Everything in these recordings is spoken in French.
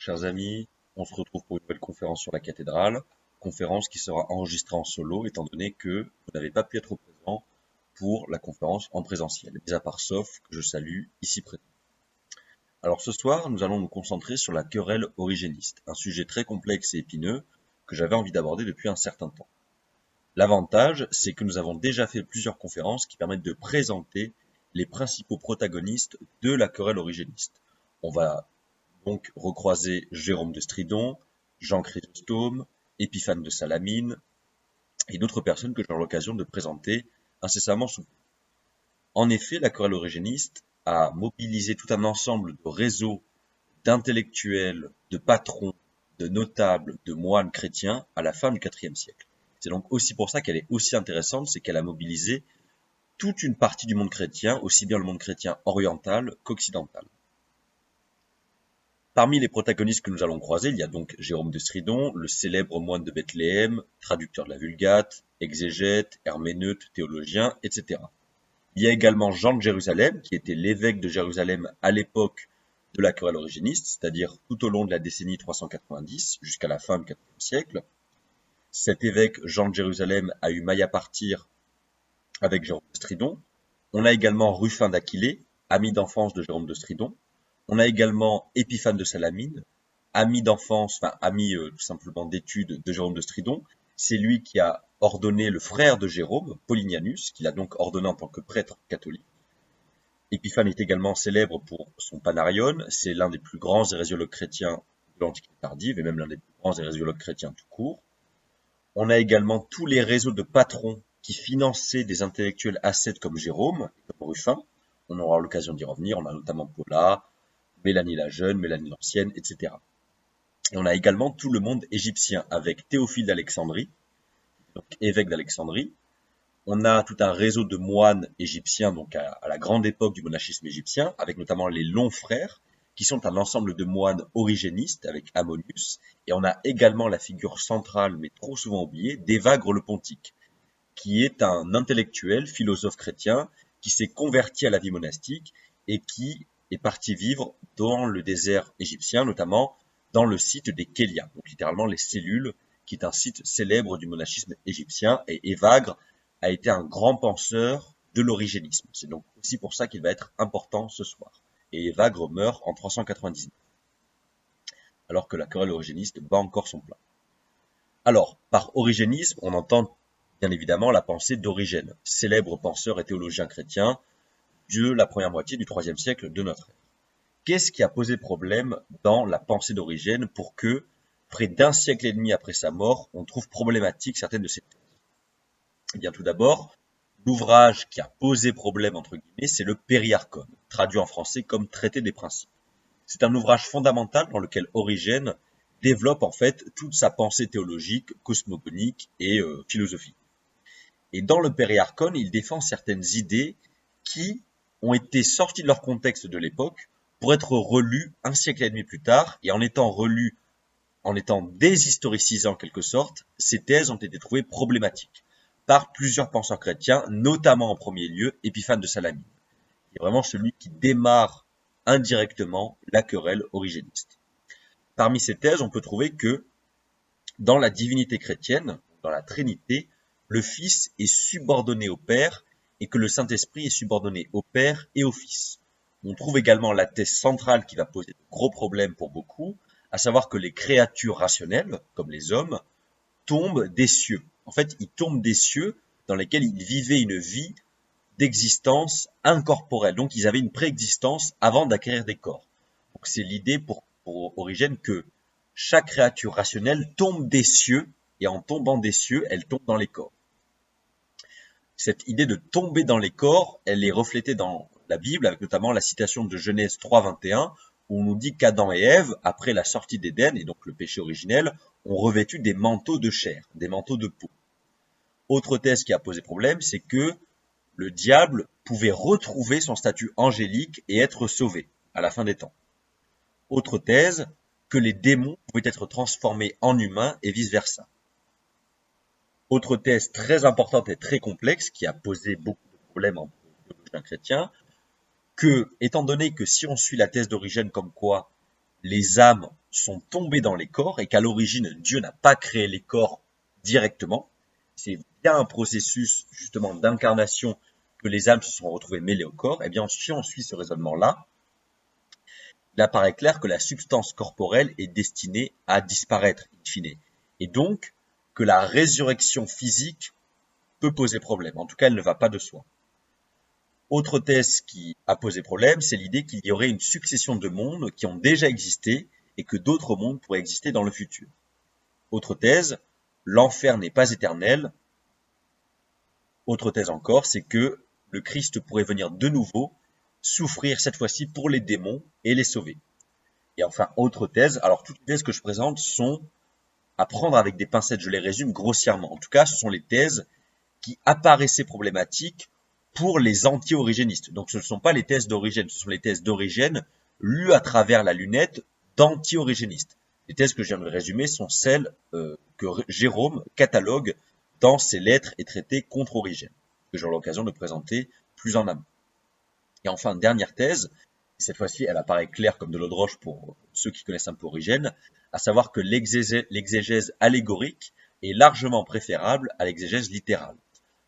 chers amis, on se retrouve pour une nouvelle conférence sur la cathédrale, conférence qui sera enregistrée en solo étant donné que vous n'avez pas pu être présent pour la conférence en présentiel, mis à part Soph, que je salue ici présent. Alors ce soir, nous allons nous concentrer sur la querelle origéniste, un sujet très complexe et épineux que j'avais envie d'aborder depuis un certain temps. L'avantage, c'est que nous avons déjà fait plusieurs conférences qui permettent de présenter les principaux protagonistes de la querelle origéniste. On va donc recroiser Jérôme de Stridon, Jean Chrysostome, Épiphane de Salamine et d'autres personnes que j'aurai l'occasion de présenter incessamment sous peu. En effet, la querelle origéniste a mobilisé tout un ensemble de réseaux d'intellectuels, de patrons, de notables, de moines chrétiens à la fin du IVe siècle. C'est donc aussi pour ça qu'elle est aussi intéressante, c'est qu'elle a mobilisé toute une partie du monde chrétien, aussi bien le monde chrétien oriental qu'occidental. Parmi les protagonistes que nous allons croiser, il y a donc Jérôme de Stridon, le célèbre moine de Bethléem, traducteur de la Vulgate, exégète, herméneute, théologien, etc. Il y a également Jean de Jérusalem, qui était l'évêque de Jérusalem à l'époque de la querelle origéniste, c'est-à-dire tout au long de la décennie 390 jusqu'à la fin du IVe siècle. Cet évêque, Jean de Jérusalem, a eu maille à partir avec Jérôme de Stridon. On a également Ruffin d'Aquilée, ami d'enfance de Jérôme de Stridon. On a également Épiphane de Salamine, ami d'enfance, enfin ami tout simplement d'études de Jérôme de Stridon. C'est lui qui a ordonné le frère de Jérôme, Polynianus, qu'il a donc ordonné en tant que prêtre catholique. Épiphane est également célèbre pour son Panarion, c'est l'un des plus grands hérésiologues chrétiens de l'Antiquité tardive, et même l'un des plus grands hérésiologues chrétiens tout court. On a également tous les réseaux de patrons qui finançaient des intellectuels ascètes comme Jérôme, comme Ruffin. On aura l'occasion d'y revenir, on a notamment Paula, Mélanie la jeune, Mélanie l'ancienne, etc. Et on a également tout le monde égyptien avec Théophile d'Alexandrie, donc évêque d'Alexandrie. On a tout un réseau de moines égyptiens, donc à la grande époque du monachisme égyptien, avec notamment les longs frères, qui sont un ensemble de moines origénistes avec Ammonius. Et on a également la figure centrale, mais trop souvent oubliée, d'Évagre le Pontique, qui est un intellectuel, philosophe chrétien, qui s'est converti à la vie monastique et qui est parti vivre dans le désert égyptien, notamment dans le site des Kélias, donc littéralement les cellules, qui est un site célèbre du monachisme égyptien. Et Évagre a été un grand penseur de l'origénisme. C'est donc aussi pour ça qu'il va être important ce soir. Et Évagre meurt en 399, alors que la querelle origéniste bat encore son plein. Alors, par origénisme, on entend bien évidemment la pensée d'Origène, célèbre penseur et théologien chrétien de la première moitié du IIIe siècle de notre ère. Qu'est-ce qui a posé problème dans la pensée d'Origène pour que, près d'un siècle et demi après sa mort, on trouve problématique certaines de ses thèses? Eh bien, tout d'abord, l'ouvrage qui a posé problème, entre guillemets, c'est le Périarchon, traduit en français comme Traité des principes. C'est un ouvrage fondamental dans lequel Origène développe en fait toute sa pensée théologique, cosmogonique et philosophique. Et dans le Périarchon, il défend certaines idées qui ont été sorties de leur contexte de l'époque pour être relues un siècle et demi plus tard, et en étant relues, en étant déshistoricisées en quelque sorte, ces thèses ont été trouvées problématiques par plusieurs penseurs chrétiens, notamment en premier lieu Épiphane de Salamine, qui est vraiment celui qui démarre indirectement la querelle origéniste. Parmi ces thèses, on peut trouver que dans la divinité chrétienne, dans la Trinité, le Fils est subordonné au Père et que le Saint-Esprit est subordonné au Père et au Fils. On trouve également la thèse centrale qui va poser de gros problèmes pour beaucoup, à savoir que les créatures rationnelles, comme les hommes, tombent des cieux. En fait, ils tombent des cieux dans lesquels ils vivaient une vie d'existence incorporelle. Donc, ils avaient une préexistence avant d'acquérir des corps. Donc, c'est l'idée pour Origène que chaque créature rationnelle tombe des cieux, et en tombant des cieux, elle tombe dans les corps. Cette idée de tomber dans les corps, elle est reflétée dans la Bible, avec notamment la citation de Genèse 3:21, où on nous dit qu'Adam et Ève, après la sortie d'Éden, et donc le péché originel, ont revêtu des manteaux de chair, des manteaux de peau. Autre thèse qui a posé problème, c'est que le diable pouvait retrouver son statut angélique et être sauvé à la fin des temps. Autre thèse, que les démons pouvaient être transformés en humains et vice-versa. Autre thèse très importante et très complexe qui a posé beaucoup de problèmes entre les théologiens chrétiens, que, étant donné que si on suit la thèse d'Origène comme quoi les âmes sont tombés dans les corps et qu'à l'origine, Dieu n'a pas créé les corps directement. C'est via un processus justement d'incarnation que les âmes se sont retrouvées mêlées au corps. Et bien, si on suit ce raisonnement-là, il apparaît clair que la substance corporelle est destinée à disparaître, in fine. Et donc, que la résurrection physique peut poser problème. En tout cas, elle ne va pas de soi. Autre thèse qui a posé problème, c'est l'idée qu'il y aurait une succession de mondes qui ont déjà existé et que d'autres mondes pourraient exister dans le futur. Autre thèse, l'enfer n'est pas éternel. Autre thèse encore, c'est que le Christ pourrait venir de nouveau souffrir cette fois-ci pour les démons et les sauver. Et enfin, autre thèse, alors toutes les thèses que je présente sont à prendre avec des pincettes, je les résume grossièrement. En tout cas, ce sont les thèses qui apparaissaient problématiques pour les anti-origénistes. Donc ce ne sont pas les thèses d'Origène, ce sont les thèses d'Origène lues à travers la lunette d'anti-origénistes. Les thèses que je viens de résumer sont celles que Jérôme catalogue dans ses lettres et traités contre Origène, que j'aurai l'occasion de présenter plus en amont. Et enfin, dernière thèse, cette fois-ci elle apparaît claire comme de l'eau de roche pour ceux qui connaissent un peu Origène, à savoir que l'exégèse allégorique est largement préférable à l'exégèse littérale,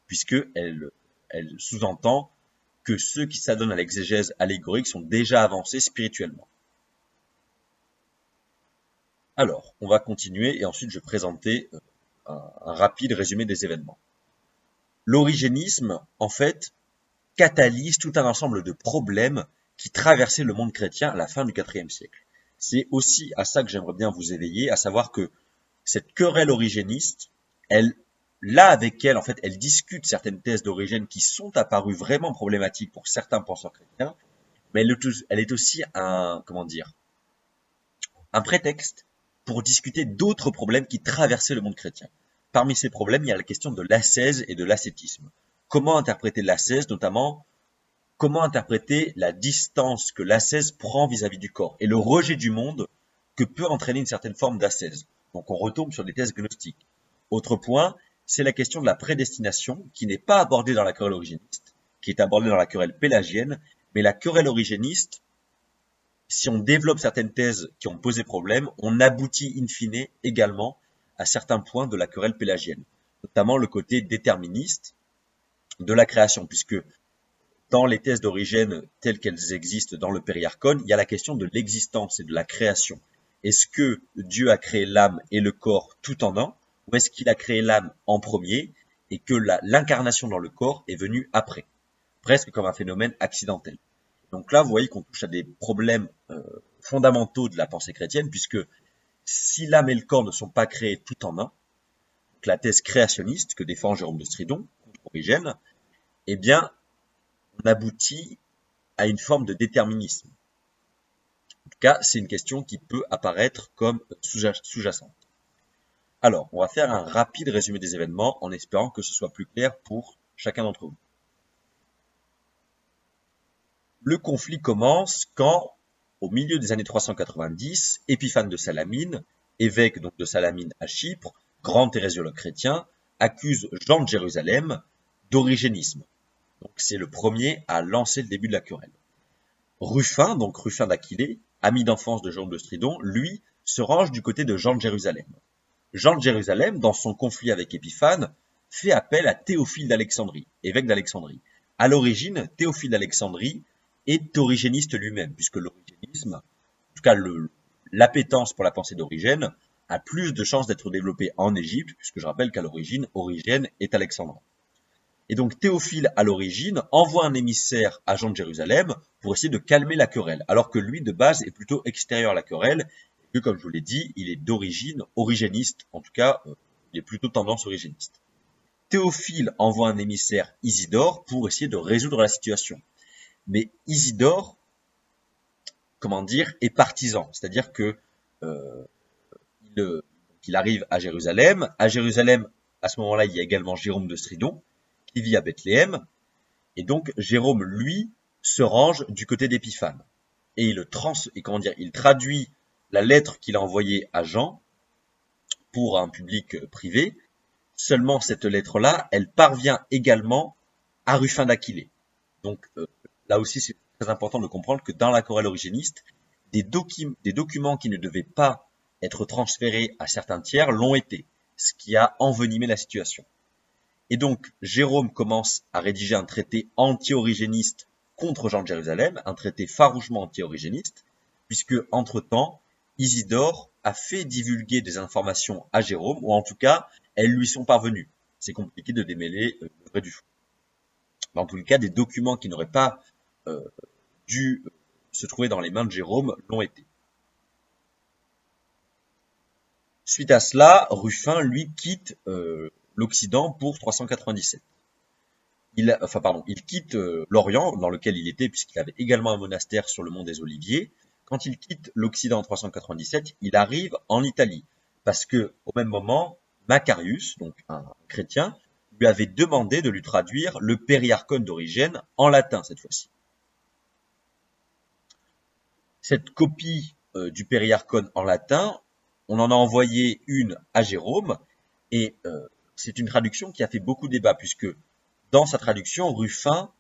puisqu'elle sous-entend que ceux qui s'adonnent à l'exégèse allégorique sont déjà avancés spirituellement. Alors, on va continuer et ensuite je vais présenter un rapide résumé des événements. L'origénisme, en fait, catalyse tout un ensemble de problèmes qui traversaient le monde chrétien à la fin du IVe siècle. C'est aussi à ça que j'aimerais bien vous éveiller, à savoir que cette querelle origéniste, avec elle, en fait, elle discute certaines thèses d'Origène qui sont apparues vraiment problématiques pour certains penseurs chrétiens, mais elle est aussi un prétexte pour discuter d'autres problèmes qui traversaient le monde chrétien. Parmi ces problèmes, il y a la question de l'ascèse et de l'ascétisme. Comment interpréter l'ascèse, notamment comment interpréter la distance que l'ascèse prend vis-à-vis du corps et le rejet du monde que peut entraîner une certaine forme d'ascèse. Donc on retombe sur des thèses gnostiques. Autre point, c'est la question de la prédestination qui n'est pas abordée dans la querelle origéniste, qui est abordée dans la querelle pélagienne, mais la querelle origéniste, si on développe certaines thèses qui ont posé problème, on aboutit in fine également à certains points de la querelle pélagienne, notamment le côté déterministe de la création, puisque dans les thèses d'Origène telles qu'elles existent dans le Périarchon, il y a la question de l'existence et de la création. Est-ce que Dieu a créé l'âme et le corps tout en un, ou est-ce qu'il a créé l'âme en premier et que l'incarnation dans le corps est venue après, presque comme un phénomène accidentel. Donc là, vous voyez qu'on touche à des problèmes fondamentaux de la pensée chrétienne, puisque si l'âme et le corps ne sont pas créés tout en un, donc la thèse créationniste que défend Jérôme de Stridon contre Origène, eh bien, on aboutit à une forme de déterminisme. En tout cas, c'est une question qui peut apparaître comme sous-jacente. Alors, on va faire un rapide résumé des événements en espérant que ce soit plus clair pour chacun d'entre vous. Le conflit commence quand, au milieu des années 390, Épiphane de Salamine, évêque donc de Salamine à Chypre, grand hérésiologue chrétien, accuse Jean de Jérusalem d'origénisme. Donc c'est le premier à lancer le début de la querelle. Ruffin, donc Ruffin d'Aquilée, ami d'enfance de Jérôme de Stridon, lui, se range du côté de Jean de Jérusalem. Jean de Jérusalem, dans son conflit avec Épiphane, fait appel à Théophile d'Alexandrie, évêque d'Alexandrie. À l'origine, Théophile d'Alexandrie est origéniste lui-même, puisque l'origénisme, en tout cas l'appétence pour la pensée d'Origène, a plus de chances d'être développée en Égypte, puisque je rappelle qu'à l'origine, Origène est alexandrin. Et donc Théophile, à l'origine, envoie un émissaire à Jean de Jérusalem pour essayer de calmer la querelle, alors que lui, de base, est plutôt extérieur à la querelle, et que, comme je vous l'ai dit, il est d'origine origéniste, en tout cas, il est plutôt tendance origéniste. Théophile envoie un émissaire, Isidore, pour essayer de résoudre la situation. Mais Isidore, est partisan, c'est-à-dire que il arrive à Jérusalem. À Jérusalem, à ce moment-là, il y a également Jérôme de Stridon, qui vit à Bethléem, et donc Jérôme, lui, se range du côté d'Épiphane. Et il traduit la lettre qu'il a envoyée à Jean pour un public privé. Seulement, cette lettre-là, elle parvient également à Ruffin d'Aquilée. Donc, là aussi, c'est très important de comprendre que dans la querelle origéniste, des documents qui ne devaient pas être transférés à certains tiers l'ont été, ce qui a envenimé la situation. Et donc, Jérôme commence à rédiger un traité anti-origéniste contre Jean de Jérusalem, un traité farouchement anti-origéniste, puisque, entre-temps, Isidore a fait divulguer des informations à Jérôme, ou en tout cas, elles lui sont parvenues. C'est compliqué de démêler le vrai du faux. Dans tous les cas, des documents qui n'auraient pas dû se trouver dans les mains de Jérôme l'ont été. Suite à cela, Ruffin, lui, quitte l'Occident pour 397. Il quitte l'Orient, dans lequel il était, puisqu'il avait également un monastère sur le mont des Oliviers. Quand il quitte l'Occident en 397, il arrive en Italie, parce que au même moment, Macarius, donc un chrétien, lui avait demandé de lui traduire le Périarchon d'Origène en latin cette fois-ci. Cette copie du Périarchon en latin, on en a envoyé une à Jérôme, et c'est une traduction qui a fait beaucoup débat, puisque dans sa traduction, Ruffin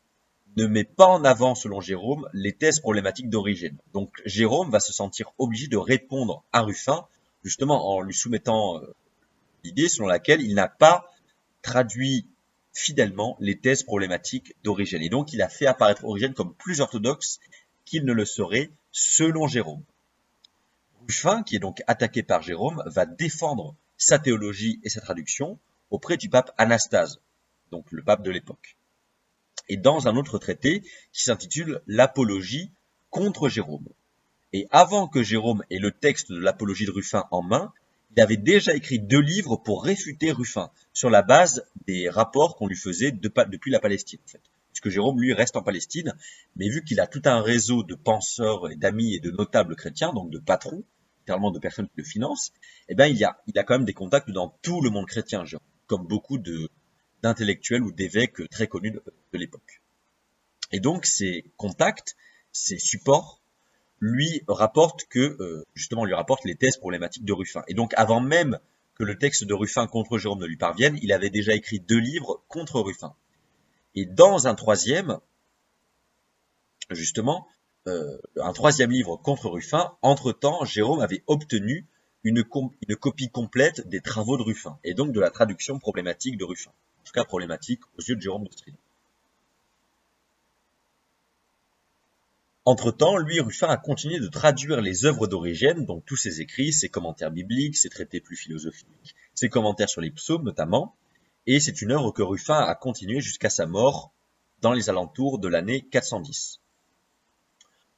ne met pas en avant, selon Jérôme, les thèses problématiques d'origine. Donc Jérôme va se sentir obligé de répondre à Ruffin, justement en lui soumettant l'idée selon laquelle il n'a pas traduit fidèlement les thèses problématiques d'Origène. Et donc il a fait apparaître Origène comme plus orthodoxe qu'il ne le serait selon Jérôme. Ruffin, qui est donc attaqué par Jérôme, va défendre sa théologie et sa traduction auprès du pape Anastase, donc le pape de l'époque. Et dans un autre traité qui s'intitule l'Apologie contre Jérôme. Et avant que Jérôme ait le texte de l'Apologie de Ruffin en main, il avait déjà écrit 2 livres pour réfuter Ruffin, sur la base des rapports qu'on lui faisait depuis la Palestine, en fait. Puisque Jérôme, lui, reste en Palestine, mais vu qu'il a tout un réseau de penseurs, d'amis et de notables chrétiens, donc de patrons, littéralement de personnes qui le financent, eh ben, il a quand même des contacts dans tout le monde chrétien, Jérôme, comme beaucoup d'intellectuels ou d'évêques très connus de l'époque. Et donc, ces contacts, ces supports, lui rapportent les thèses problématiques de Ruffin. Et donc, avant même que le texte de Ruffin contre Jérôme ne lui parvienne, il avait déjà écrit 2 livres contre Ruffin. Et dans un troisième, un troisième livre contre Ruffin, entre-temps, Jérôme avait obtenu une copie complète des travaux de Ruffin, et donc de la traduction problématique de Ruffin. En tout cas, problématique aux yeux de Jérôme de Stridon. Entre-temps, lui, Ruffin a continué de traduire les œuvres d'Origène, donc tous ses écrits, ses commentaires bibliques, ses traités plus philosophiques, ses commentaires sur les psaumes notamment, et c'est une œuvre que Ruffin a continuée jusqu'à sa mort dans les alentours de l'année 410.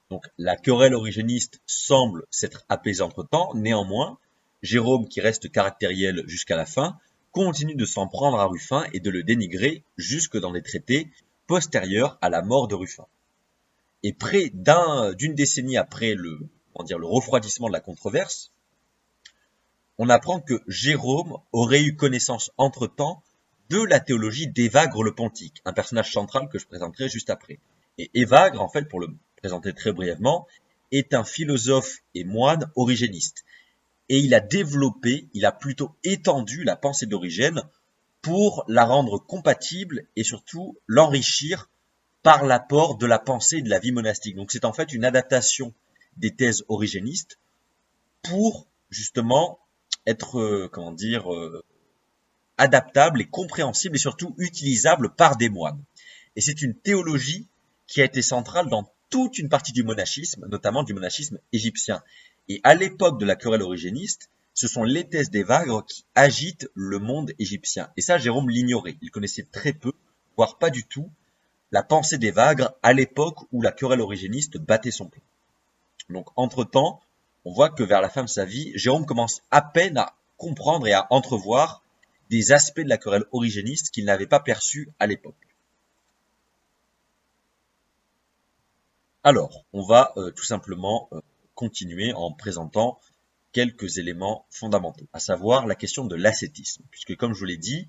Donc la querelle origéniste semble s'être apaisée entre-temps, néanmoins, Jérôme, qui reste caractériel jusqu'à la fin, continue de s'en prendre à Ruffin et de le dénigrer jusque dans des traités postérieurs à la mort de Ruffin. Et près d'une décennie après le refroidissement de la controverse, on apprend que Jérôme aurait eu connaissance entre-temps de la théologie d'Évagre le Pontique, un personnage central que je présenterai juste après. Et Évagre, en fait, pour le présenter très brièvement, est un philosophe et moine origéniste. Et il a plutôt étendu la pensée d'Origène pour la rendre compatible et surtout l'enrichir par l'apport de la pensée et de la vie monastique. Donc c'est en fait une adaptation des thèses origénistes pour justement être, adaptable et compréhensible et surtout utilisable par des moines. Et c'est une théologie qui a été centrale dans toute une partie du monachisme, notamment du monachisme égyptien. Et à l'époque de la querelle origéniste, ce sont les thèses d'Évagre qui agitent le monde égyptien. Et ça, Jérôme l'ignorait. Il connaissait très peu, voire pas du tout, la pensée d'Évagre à l'époque où la querelle origéniste battait son plein. Donc, entre-temps, on voit que vers la fin de sa vie, Jérôme commence à peine à comprendre et à entrevoir des aspects de la querelle origéniste qu'il n'avait pas perçus à l'époque. Alors, on va tout simplement continuer en présentant quelques éléments fondamentaux, à savoir la question de l'ascétisme, puisque comme je vous l'ai dit,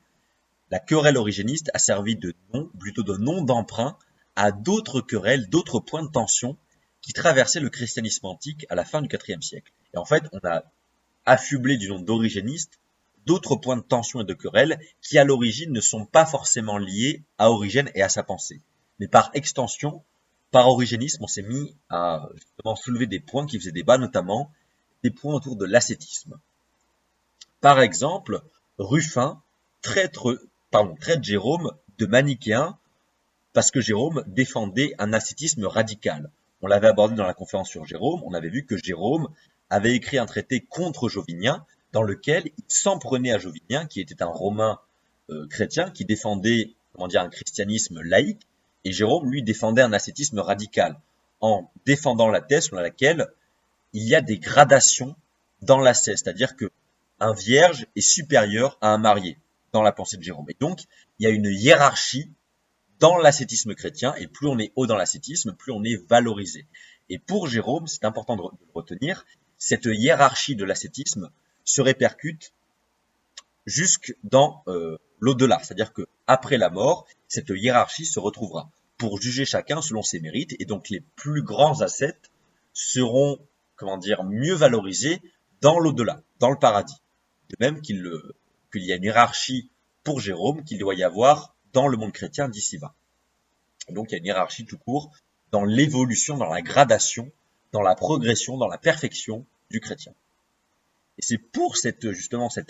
la querelle origéniste a servi de nom d'emprunt à d'autres querelles, d'autres points de tension qui traversaient le christianisme antique à la fin du IVe siècle. Et en fait, on a affublé du nom d'origéniste d'autres points de tension et de querelle qui, à l'origine, ne sont pas forcément liés à Origène et à sa pensée, mais par extension par origénisme, on s'est mis à justement soulever des points qui faisaient débat, notamment des points autour de l'ascétisme. Par exemple, Ruffin traite Jérôme de manichéen parce que Jérôme défendait un ascétisme radical. On l'avait abordé dans la conférence sur Jérôme, on avait vu que Jérôme avait écrit un traité contre Jovinien dans lequel il s'en prenait à Jovinien, qui était un Romain chrétien qui défendait un christianisme laïque, et Jérôme, lui, défendait un ascétisme radical, en défendant la thèse selon laquelle il y a des gradations dans l'ascèse, c'est-à-dire que un vierge est supérieur à un marié, dans la pensée de Jérôme. Et donc, il y a une hiérarchie dans l'ascétisme chrétien, et plus on est haut dans l'ascétisme, plus on est valorisé. Et pour Jérôme, c'est important de le retenir, cette hiérarchie de l'ascétisme se répercute jusque dans l'au-delà, c'est-à-dire que après la mort, cette hiérarchie se retrouvera pour juger chacun selon ses mérites, et donc les plus grands ascètes seront, mieux valorisés dans l'au-delà, dans le paradis. De même qu'il y a une hiérarchie pour Jérôme qu'il doit y avoir dans le monde chrétien d'ici-bas. Donc il y a une hiérarchie tout court dans l'évolution, dans la gradation, dans la progression, dans la perfection du chrétien. Et c'est pour cet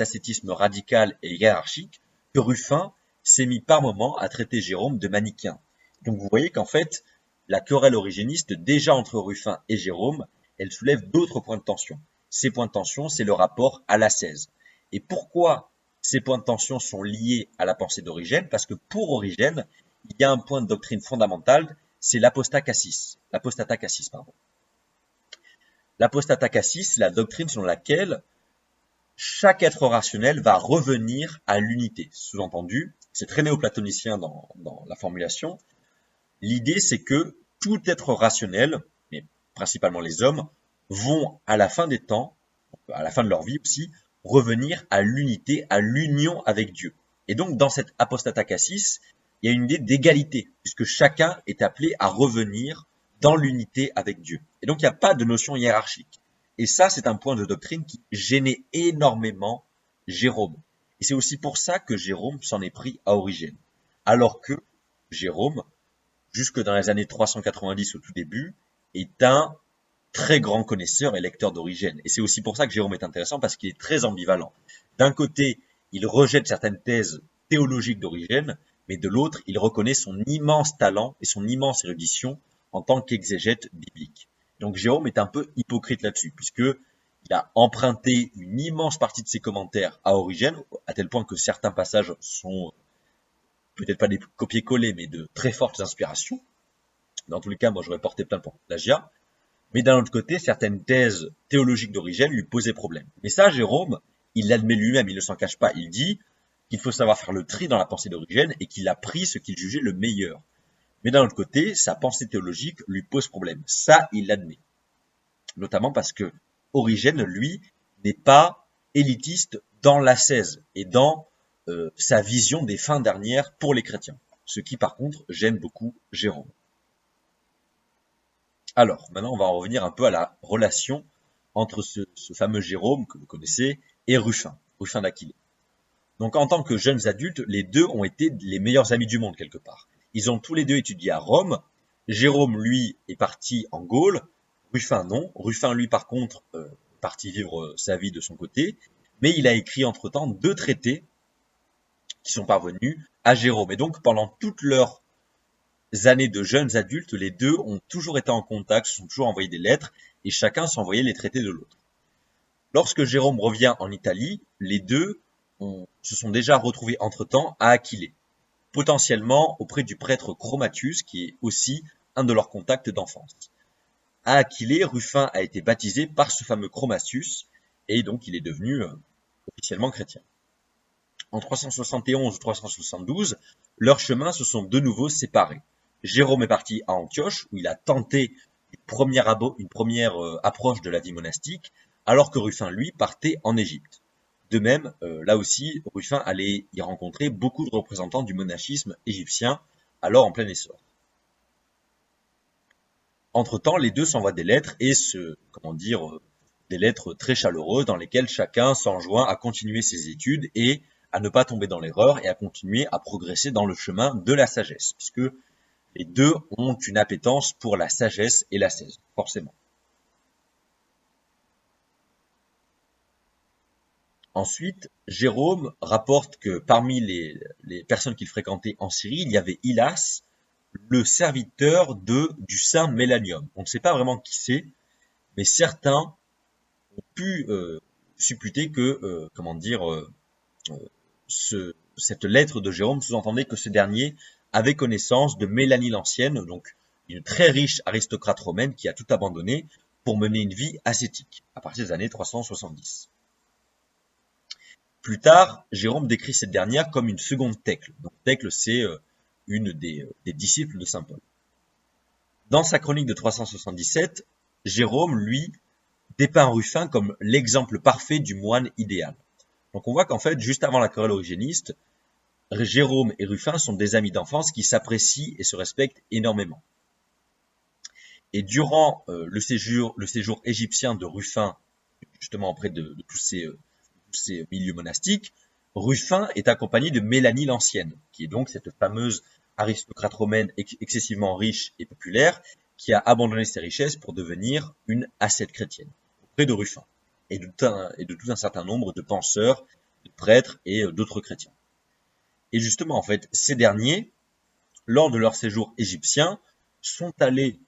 ascétisme radical et hiérarchique que Ruffin s'est mis par moments à traiter Jérôme de manichéen. Donc vous voyez qu'en fait, la querelle origéniste, déjà entre Ruffin et Jérôme, elle soulève d'autres points de tension. Ces points de tension, c'est le rapport à l'ascèse. Et pourquoi ces points de tension sont liés à la pensée d'Origène? Parce que pour Origène, il y a un point de doctrine fondamental, c'est l'apostata cassis. L'apostata cassis, c'est la doctrine selon laquelle chaque être rationnel va revenir à l'unité. Sous-entendu, c'est très néoplatonicien dans la formulation. L'idée, c'est que tout être rationnel, mais principalement les hommes, vont à la fin des temps, à la fin de leur vie aussi, revenir à l'unité, à l'union avec Dieu. Et donc, dans cette apostata cassis, il y a une idée d'égalité, puisque chacun est appelé à revenir dans l'unité avec Dieu. Et donc, il n'y a pas de notion hiérarchique. Et ça, c'est un point de doctrine qui gênait énormément Jérôme. Et c'est aussi pour ça que Jérôme s'en est pris à Origène. Alors que Jérôme, jusque dans les années 390 au tout début, est un très grand connaisseur et lecteur d'Origène. Et c'est aussi pour ça que Jérôme est intéressant, parce qu'il est très ambivalent. D'un côté, il rejette certaines thèses théologiques d'Origène, mais de l'autre, il reconnaît son immense talent et son immense érudition en tant qu'exégète biblique. Donc Jérôme est un peu hypocrite là-dessus, puisqu'il a emprunté une immense partie de ses commentaires à Origène, à tel point que certains passages sont peut-être pas des copier-coller, mais de très fortes inspirations. Dans tous les cas, moi j'aurais porté plainte pour plagiat. Mais d'un autre côté, certaines thèses théologiques d'Origène lui posaient problème. Mais ça, Jérôme, il l'admet lui-même, il ne s'en cache pas. Il dit qu'il faut savoir faire le tri dans la pensée d'Origène et qu'il a pris ce qu'il jugeait le meilleur. Mais d'un autre côté, sa pensée théologique lui pose problème. Ça, il l'admet. Notamment parce que Origène, lui, n'est pas élitiste dans l'ascèse et dans sa vision des fins dernières pour les chrétiens. Ce qui, par contre, gêne beaucoup Jérôme. Alors, maintenant, on va en revenir un peu à la relation entre ce fameux Jérôme, que vous connaissez, et Ruffin d'Aquilée. Donc, en tant que jeunes adultes, les deux ont été les meilleurs amis du monde, quelque part. Ils ont tous les deux étudié à Rome. Jérôme, lui, est parti en Gaule. Ruffin, non. Ruffin, lui, par contre, est parti vivre sa vie de son côté. Mais il a écrit, entre-temps, 2 traités qui sont parvenus à Jérôme. Et donc, pendant toutes leurs années de jeunes adultes, les deux ont toujours été en contact, se sont toujours envoyé des lettres, et chacun s'envoyait les traités de l'autre. Lorsque Jérôme revient en Italie, les deux se sont déjà retrouvés entre-temps à Aquilée, potentiellement auprès du prêtre Chromatius, qui est aussi un de leurs contacts d'enfance. À Aquilée, Ruffin a été baptisé par ce fameux Chromatius, et donc il est devenu officiellement chrétien. En 371 ou 372, leurs chemins se sont de nouveau séparés. Jérôme est parti à Antioche, où il a tenté une première approche de la vie monastique, alors que Ruffin, lui, partait en Égypte. De même, là aussi, Ruffin allait y rencontrer beaucoup de représentants du monachisme égyptien, alors en plein essor. Entre-temps, les deux s'envoient des lettres et des lettres très chaleureuses dans lesquelles chacun s'enjoint à continuer ses études et à ne pas tomber dans l'erreur et à continuer à progresser dans le chemin de la sagesse, puisque Les deux ont une appétence pour la sagesse et l'ascèse, forcément. Ensuite, Jérôme rapporte que parmi les personnes qu'il fréquentait en Syrie, il y avait Hylas, le serviteur du saint Mélanium. On ne sait pas vraiment qui c'est, mais certains ont pu supputer que, cette lettre de Jérôme sous-entendait que ce dernier avait connaissance de Mélanie l'Ancienne, donc une très riche aristocrate romaine qui a tout abandonné pour mener une vie ascétique, à partir des années 370. Plus tard, Jérôme décrit cette dernière comme une seconde Thècle. Donc Thècle, c'est une des disciples de saint Paul. Dans sa chronique de 377, Jérôme, lui, dépeint Ruffin comme l'exemple parfait du moine idéal. Donc on voit qu'en fait, juste avant la querelle origéniste, Jérôme et Ruffin sont des amis d'enfance qui s'apprécient et se respectent énormément. Et durant le séjour égyptien de Ruffin, justement auprès de tous ces milieux monastiques, Ruffin est accompagné de Mélanie l'Ancienne, qui est donc cette fameuse aristocrate romaine excessivement riche et populaire, qui a abandonné ses richesses pour devenir une ascète chrétienne, auprès de Ruffin, et de tout un certain nombre de penseurs, de prêtres et d'autres chrétiens. Et justement, en fait, ces derniers, lors de leur séjour égyptien, sont allés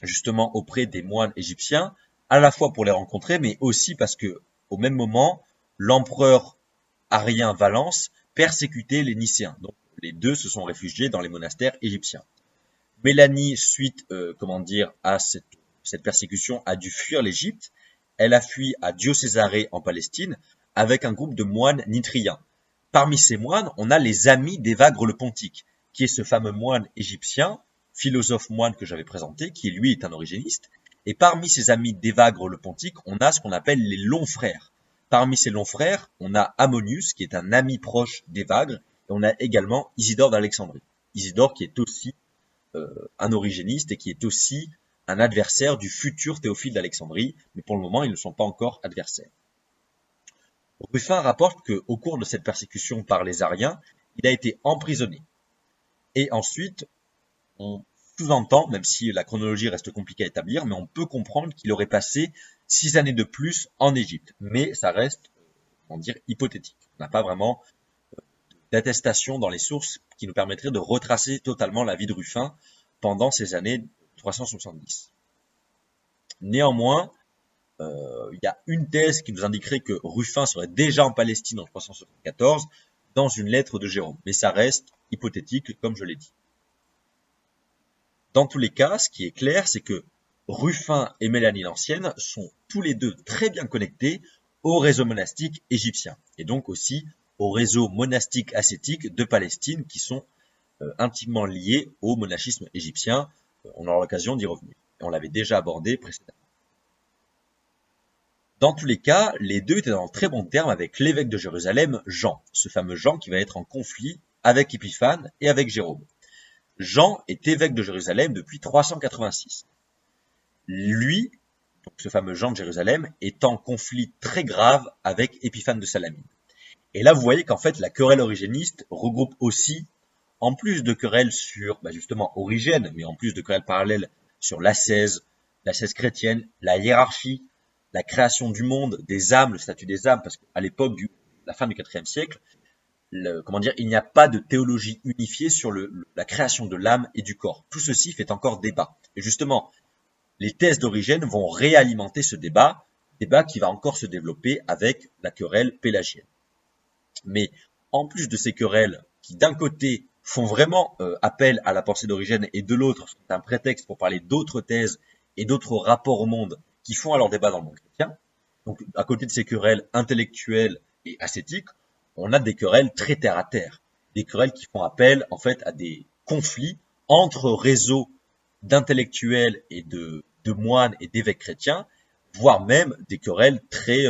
justement auprès des moines égyptiens, à la fois pour les rencontrer, mais aussi parce que, au même moment, l'empereur Arien Valens persécutait les Nicéens. Donc, les deux se sont réfugiés dans les monastères égyptiens. Mélanie, suite, à cette persécution, a dû fuir l'Égypte. Elle a fui à Diocésarée en Palestine avec un groupe de moines nitriens. Parmi ces moines, on a les amis d'Évagre le Pontique, qui est ce fameux moine égyptien, philosophe moine que j'avais présenté, qui lui est un origéniste. Et parmi ces amis d'Évagre le Pontique, on a ce qu'on appelle les longs frères. Parmi ces longs frères, on a Ammonius, qui est un ami proche d'Évagre, et on a également Isidore d'Alexandrie. Isidore qui est aussi un origéniste et qui est aussi un adversaire du futur Théophile d'Alexandrie, mais pour le moment, ils ne sont pas encore adversaires. Ruffin rapporte qu'au cours de cette persécution par les Ariens, il a été emprisonné. Et ensuite, on sous-entend, même si la chronologie reste compliquée à établir, mais on peut comprendre qu'il aurait passé 6 années de plus en Égypte. Mais ça reste, hypothétique. On n'a pas vraiment d'attestation dans les sources qui nous permettrait de retracer totalement la vie de Ruffin pendant ces années 370. Néanmoins, il y a une thèse qui nous indiquerait que Ruffin serait déjà en Palestine en 374 dans une lettre de Jérôme, mais ça reste hypothétique comme je l'ai dit. Dans tous les cas, ce qui est clair, c'est que Ruffin et Mélanie l'Ancienne sont tous les deux très bien connectés au réseau monastique égyptien, et donc aussi au réseau monastique ascétique de Palestine, qui sont intimement liés au monachisme égyptien. On aura l'occasion d'y revenir, et on l'avait déjà abordé précédemment. Dans tous les cas, les deux étaient dans très bons termes avec l'évêque de Jérusalem, Jean, ce fameux Jean qui va être en conflit avec Épiphane et avec Jérôme. Jean est évêque de Jérusalem depuis 386. Lui, donc ce fameux Jean de Jérusalem, est en conflit très grave avec Épiphane de Salamine. Et là, vous voyez qu'en fait, la querelle origéniste regroupe aussi, en plus de querelles sur, justement, Origène, mais en plus de querelles parallèles sur l'ascèse chrétienne, la hiérarchie, la création du monde, des âmes, le statut des âmes, parce qu'à l'époque la fin du IVe siècle, il n'y a pas de théologie unifiée sur la création de l'âme et du corps. Tout ceci fait encore débat. Et justement, les thèses d'Origène vont réalimenter ce débat qui va encore se développer avec la querelle pélagienne. Mais en plus de ces querelles qui d'un côté font vraiment appel à la pensée d'Origène et de l'autre sont un prétexte pour parler d'autres thèses et d'autres rapports au monde qui font alors débat dans le monde chrétien. Donc à côté de ces querelles intellectuelles et ascétiques, on a des querelles très terre à terre, des querelles qui font appel en fait à des conflits entre réseaux d'intellectuels et de moines et d'évêques chrétiens, voire même des querelles très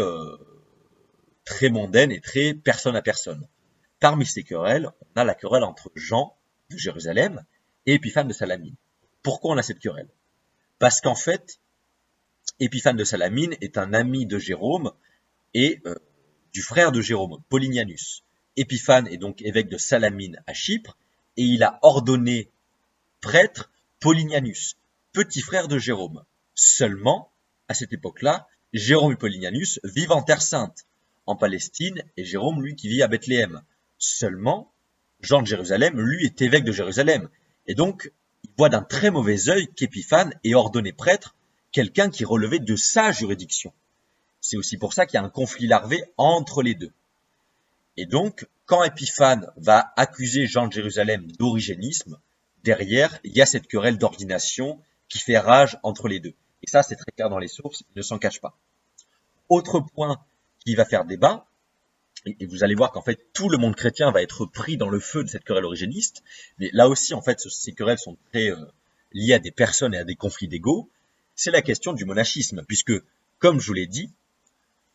mondaines et très personne à personne. Parmi ces querelles, on a la querelle entre Jean de Jérusalem et Épiphane de Salamine. Pourquoi on a cette querelle? Parce qu'en fait, Épiphane de Salamine est un ami de Jérôme et du frère de Jérôme, Polynianus. Épiphane est donc évêque de Salamine à Chypre et il a ordonné prêtre Polynianus, petit frère de Jérôme. Seulement, à cette époque-là, Jérôme et Polynianus vivent en Terre Sainte, en Palestine, et Jérôme, lui, qui vit à Bethléem. Seulement, Jean de Jérusalem, lui, est évêque de Jérusalem. Et donc, il voit d'un très mauvais œil qu'Épiphane ait ordonné prêtre quelqu'un qui relevait de sa juridiction. C'est aussi pour ça qu'il y a un conflit larvé entre les deux. Et donc, quand Épiphane va accuser Jean de Jérusalem d'origénisme, derrière, il y a cette querelle d'ordination qui fait rage entre les deux. Et ça, c'est très clair dans les sources, il ne s'en cache pas. Autre point qui va faire débat, et vous allez voir qu'en fait, tout le monde chrétien va être pris dans le feu de cette querelle origéniste, mais là aussi, en fait, ces querelles sont très liées à des personnes et à des conflits d'ego, c'est la question du monachisme, puisque, comme je vous l'ai dit,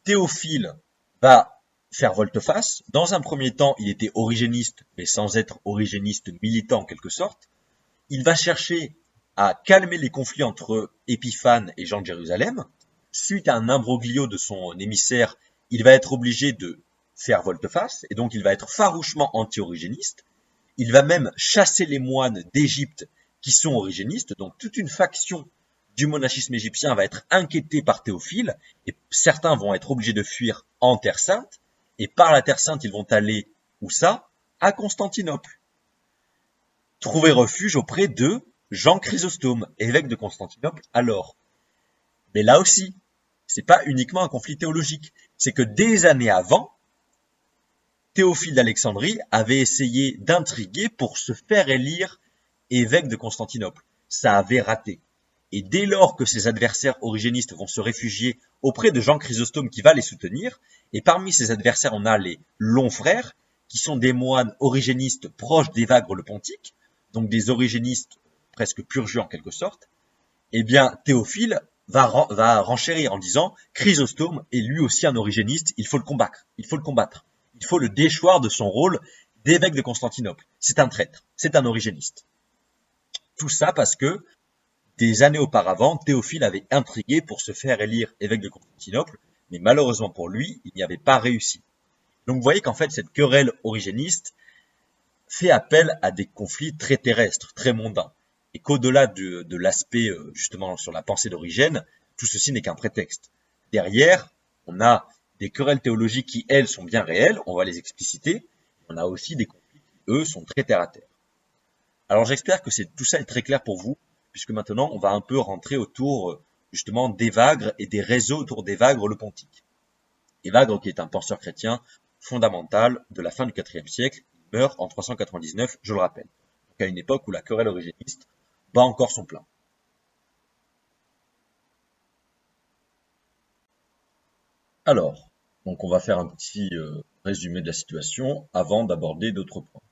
Théophile va faire volte-face. Dans un premier temps, il était origéniste, mais sans être origéniste militant en quelque sorte. Il va chercher à calmer les conflits entre Épiphane et Jean de Jérusalem. Suite à un imbroglio de son émissaire, il va être obligé de faire volte-face, et donc il va être farouchement anti-origéniste. Il va même chasser les moines d'Égypte qui sont origénistes, donc toute une faction du monachisme égyptien va être inquiétée par Théophile, et certains vont être obligés de fuir en Terre Sainte, et par la Terre Sainte, ils vont aller, où ça? À Constantinople. Trouver refuge auprès de Jean Chrysostome, évêque de Constantinople alors. Mais là aussi, c'est pas uniquement un conflit théologique, c'est que des années avant, Théophile d'Alexandrie avait essayé d'intriguer pour se faire élire évêque de Constantinople. Ça avait raté. Et dès lors que ses adversaires origénistes vont se réfugier auprès de Jean Chrysostome qui va les soutenir, et parmi ces adversaires on a les longs frères, qui sont des moines origénistes proches d'Évagre le Pontique, donc des origénistes presque pur-jus en quelque sorte, eh bien Théophile va renchérir en disant Chrysostome est lui aussi un origéniste, il faut le combattre, il faut le déchoir de son rôle d'évêque de Constantinople. C'est un traître, c'est un origéniste. Tout ça parce que des années auparavant, Théophile avait intrigué pour se faire élire évêque de Constantinople, mais malheureusement pour lui, il n'y avait pas réussi. Donc vous voyez qu'en fait, cette querelle origéniste fait appel à des conflits très terrestres, très mondains, et qu'au-delà de l'aspect justement sur la pensée d'Origène, tout ceci n'est qu'un prétexte. Derrière, on a des querelles théologiques qui, elles, sont bien réelles, on va les expliciter, on a aussi des conflits qui, eux, sont très terre-à-terre. Alors j'espère que tout ça est très clair pour vous, puisque maintenant on va un peu rentrer autour justement d'Évagre et des réseaux autour d'Évagre le Pontique. Évagre qui est un penseur chrétien fondamental de la fin du IVe siècle, il meurt en 399, je le rappelle, donc à une époque où la querelle origéniste bat encore son plein. Alors, donc on va faire un petit résumé de la situation avant d'aborder d'autres points.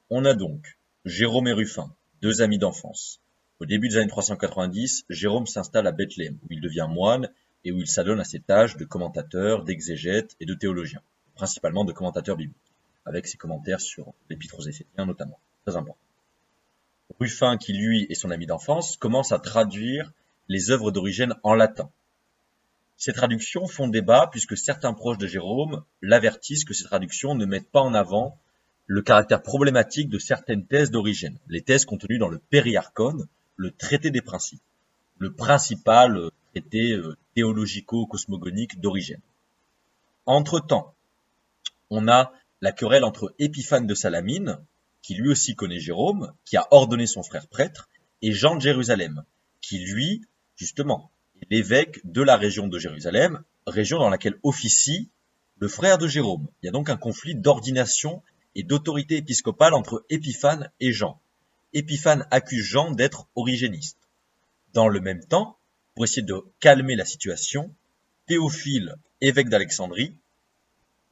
On a donc Jérôme et Ruffin, deux amis d'enfance. Au début des années 390, Jérôme s'installe à Bethléem, où il devient moine et où il s'adonne à ses tâches de commentateur, d'exégète et de théologien, principalement de commentateur biblique, avec ses commentaires sur l'Épître aux Éphésiens notamment, très important. Ruffin, qui lui est son ami d'enfance, commence à traduire les œuvres d'Origène en latin. Ces traductions font débat puisque certains proches de Jérôme l'avertissent que ces traductions ne mettent pas en avant le caractère problématique de certaines thèses d'Origène, les thèses contenues dans le Périarchon, le traité des principes, le principal traité théologico-cosmogonique d'Origène. Entre-temps, on a la querelle entre Épiphane de Salamine, qui lui aussi connaît Jérôme, qui a ordonné son frère prêtre, et Jean de Jérusalem, qui lui, justement, est l'évêque de la région de Jérusalem, région dans laquelle officie le frère de Jérôme. Il y a donc un conflit d'ordination et d'autorité épiscopale entre Épiphane et Jean. Épiphane accuse Jean d'être origéniste. Dans le même temps, pour essayer de calmer la situation, Théophile, évêque d'Alexandrie,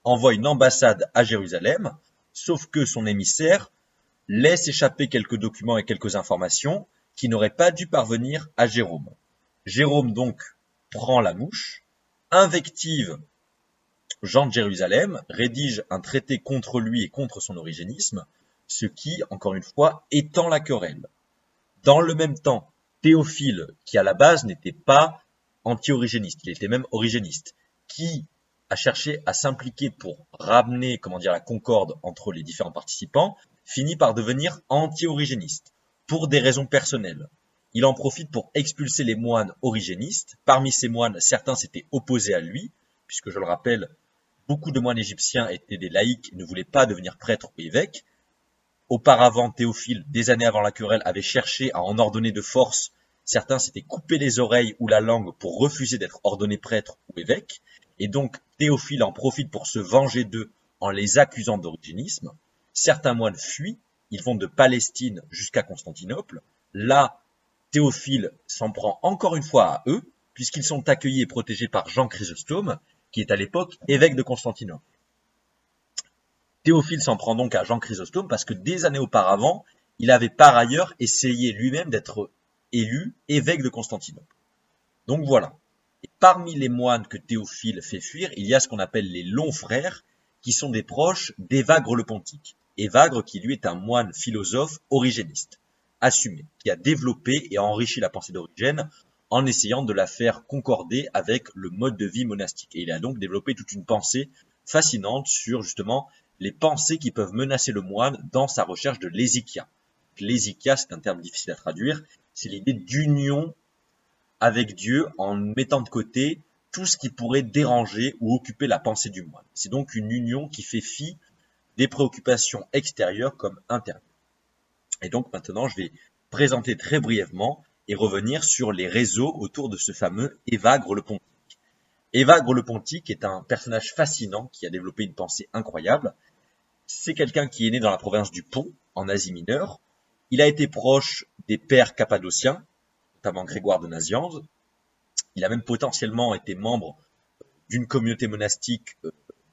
envoie une ambassade à Jérusalem, sauf que son émissaire laisse échapper quelques documents et quelques informations qui n'auraient pas dû parvenir à Jérôme. Jérôme donc prend la mouche, invective Jean de Jérusalem, rédige un traité contre lui et contre son origénisme, ce qui, encore une fois, étend la querelle. Dans le même temps, Théophile, qui à la base n'était pas anti-origéniste, il était même origéniste, qui a cherché à s'impliquer pour ramener, la concorde entre les différents participants, finit par devenir anti-origéniste. pour des raisons personnelles. Il en profite pour expulser les moines origénistes. Parmi ces moines, certains s'étaient opposés à lui, puisque je le rappelle, beaucoup de moines égyptiens étaient des laïcs et ne voulaient pas devenir prêtres ou évêques. Auparavant, Théophile, des années avant la querelle, avait cherché à en ordonner de force. Certains s'étaient coupés les oreilles ou la langue pour refuser d'être ordonnés prêtres ou évêques. Et donc, Théophile en profite pour se venger d'eux en les accusant d'origénisme. Certains moines fuient. Ils vont de Palestine jusqu'à Constantinople. Là, Théophile s'en prend encore une fois à eux, puisqu'ils sont accueillis et protégés par Jean Chrysostome, qui est à l'époque évêque de Constantinople. Théophile s'en prend donc à Jean Chrysostome parce que des années auparavant, il avait par ailleurs essayé lui-même d'être élu évêque de Constantinople. Donc voilà. Et parmi les moines que Théophile fait fuir, il y a ce qu'on appelle les longs frères, qui sont des proches d'Évagre le Pontique. Évagre qui lui est un moine philosophe origéniste, assumé, qui a développé et enrichi la pensée d'Origène en essayant de la faire concorder avec le mode de vie monastique. Et il a donc développé toute une pensée fascinante sur justement les pensées qui peuvent menacer le moine dans sa recherche de l'hésychia. L'hésychia, c'est un terme difficile à traduire, c'est l'idée d'union avec Dieu en mettant de côté tout ce qui pourrait déranger ou occuper la pensée du moine. C'est donc une union qui fait fi des préoccupations extérieures comme intérieures. Et donc maintenant, je vais présenter très brièvement et revenir sur les réseaux autour de ce fameux Évagre le Pontique. Évagre le Pontique est un personnage fascinant qui a développé une pensée incroyable. C'est quelqu'un qui est né dans la province du Pont, en Asie mineure. Il a été proche des pères cappadociens, notamment Grégoire de Nazianze. Il a même potentiellement été membre d'une communauté monastique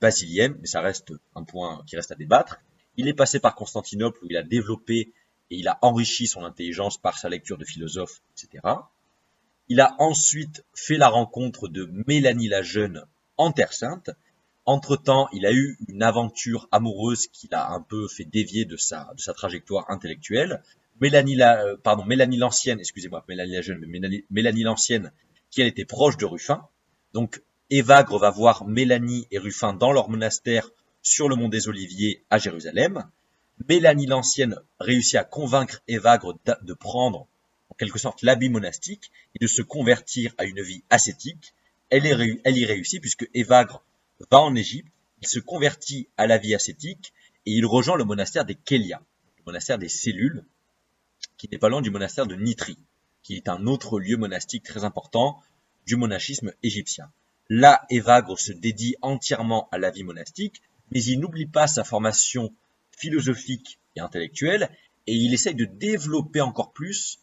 basilienne, mais ça reste un point qui reste à débattre. Il est passé par Constantinople où il a développé et il a enrichi son intelligence par sa lecture de philosophes, etc. Il a ensuite fait la rencontre de Mélanie la Jeune en Terre Sainte. Entre-temps, il a eu une aventure amoureuse qui l'a un peu fait dévier de sa trajectoire intellectuelle. Mélanie l'Ancienne, excusez-moi, Mélanie la Jeune, mais Mélanie l'Ancienne, qui elle était proche de Ruffin. Donc, Évagre va voir Mélanie et Ruffin dans leur monastère sur le mont des Oliviers à Jérusalem. Mélanie l'Ancienne réussit à convaincre Évagre de prendre en quelque sorte l'habit monastique et de se convertir à une vie ascétique. Elle y réussit puisque Évagre va en Égypte, il se convertit à la vie ascétique et il rejoint le monastère des Kélias, le monastère des cellules, qui n'est pas loin du monastère de Nitrie, qui est un autre lieu monastique très important du monachisme égyptien. Là, Évagre se dédie entièrement à la vie monastique, mais il n'oublie pas sa formation philosophique et intellectuelle, et il essaye de développer encore plus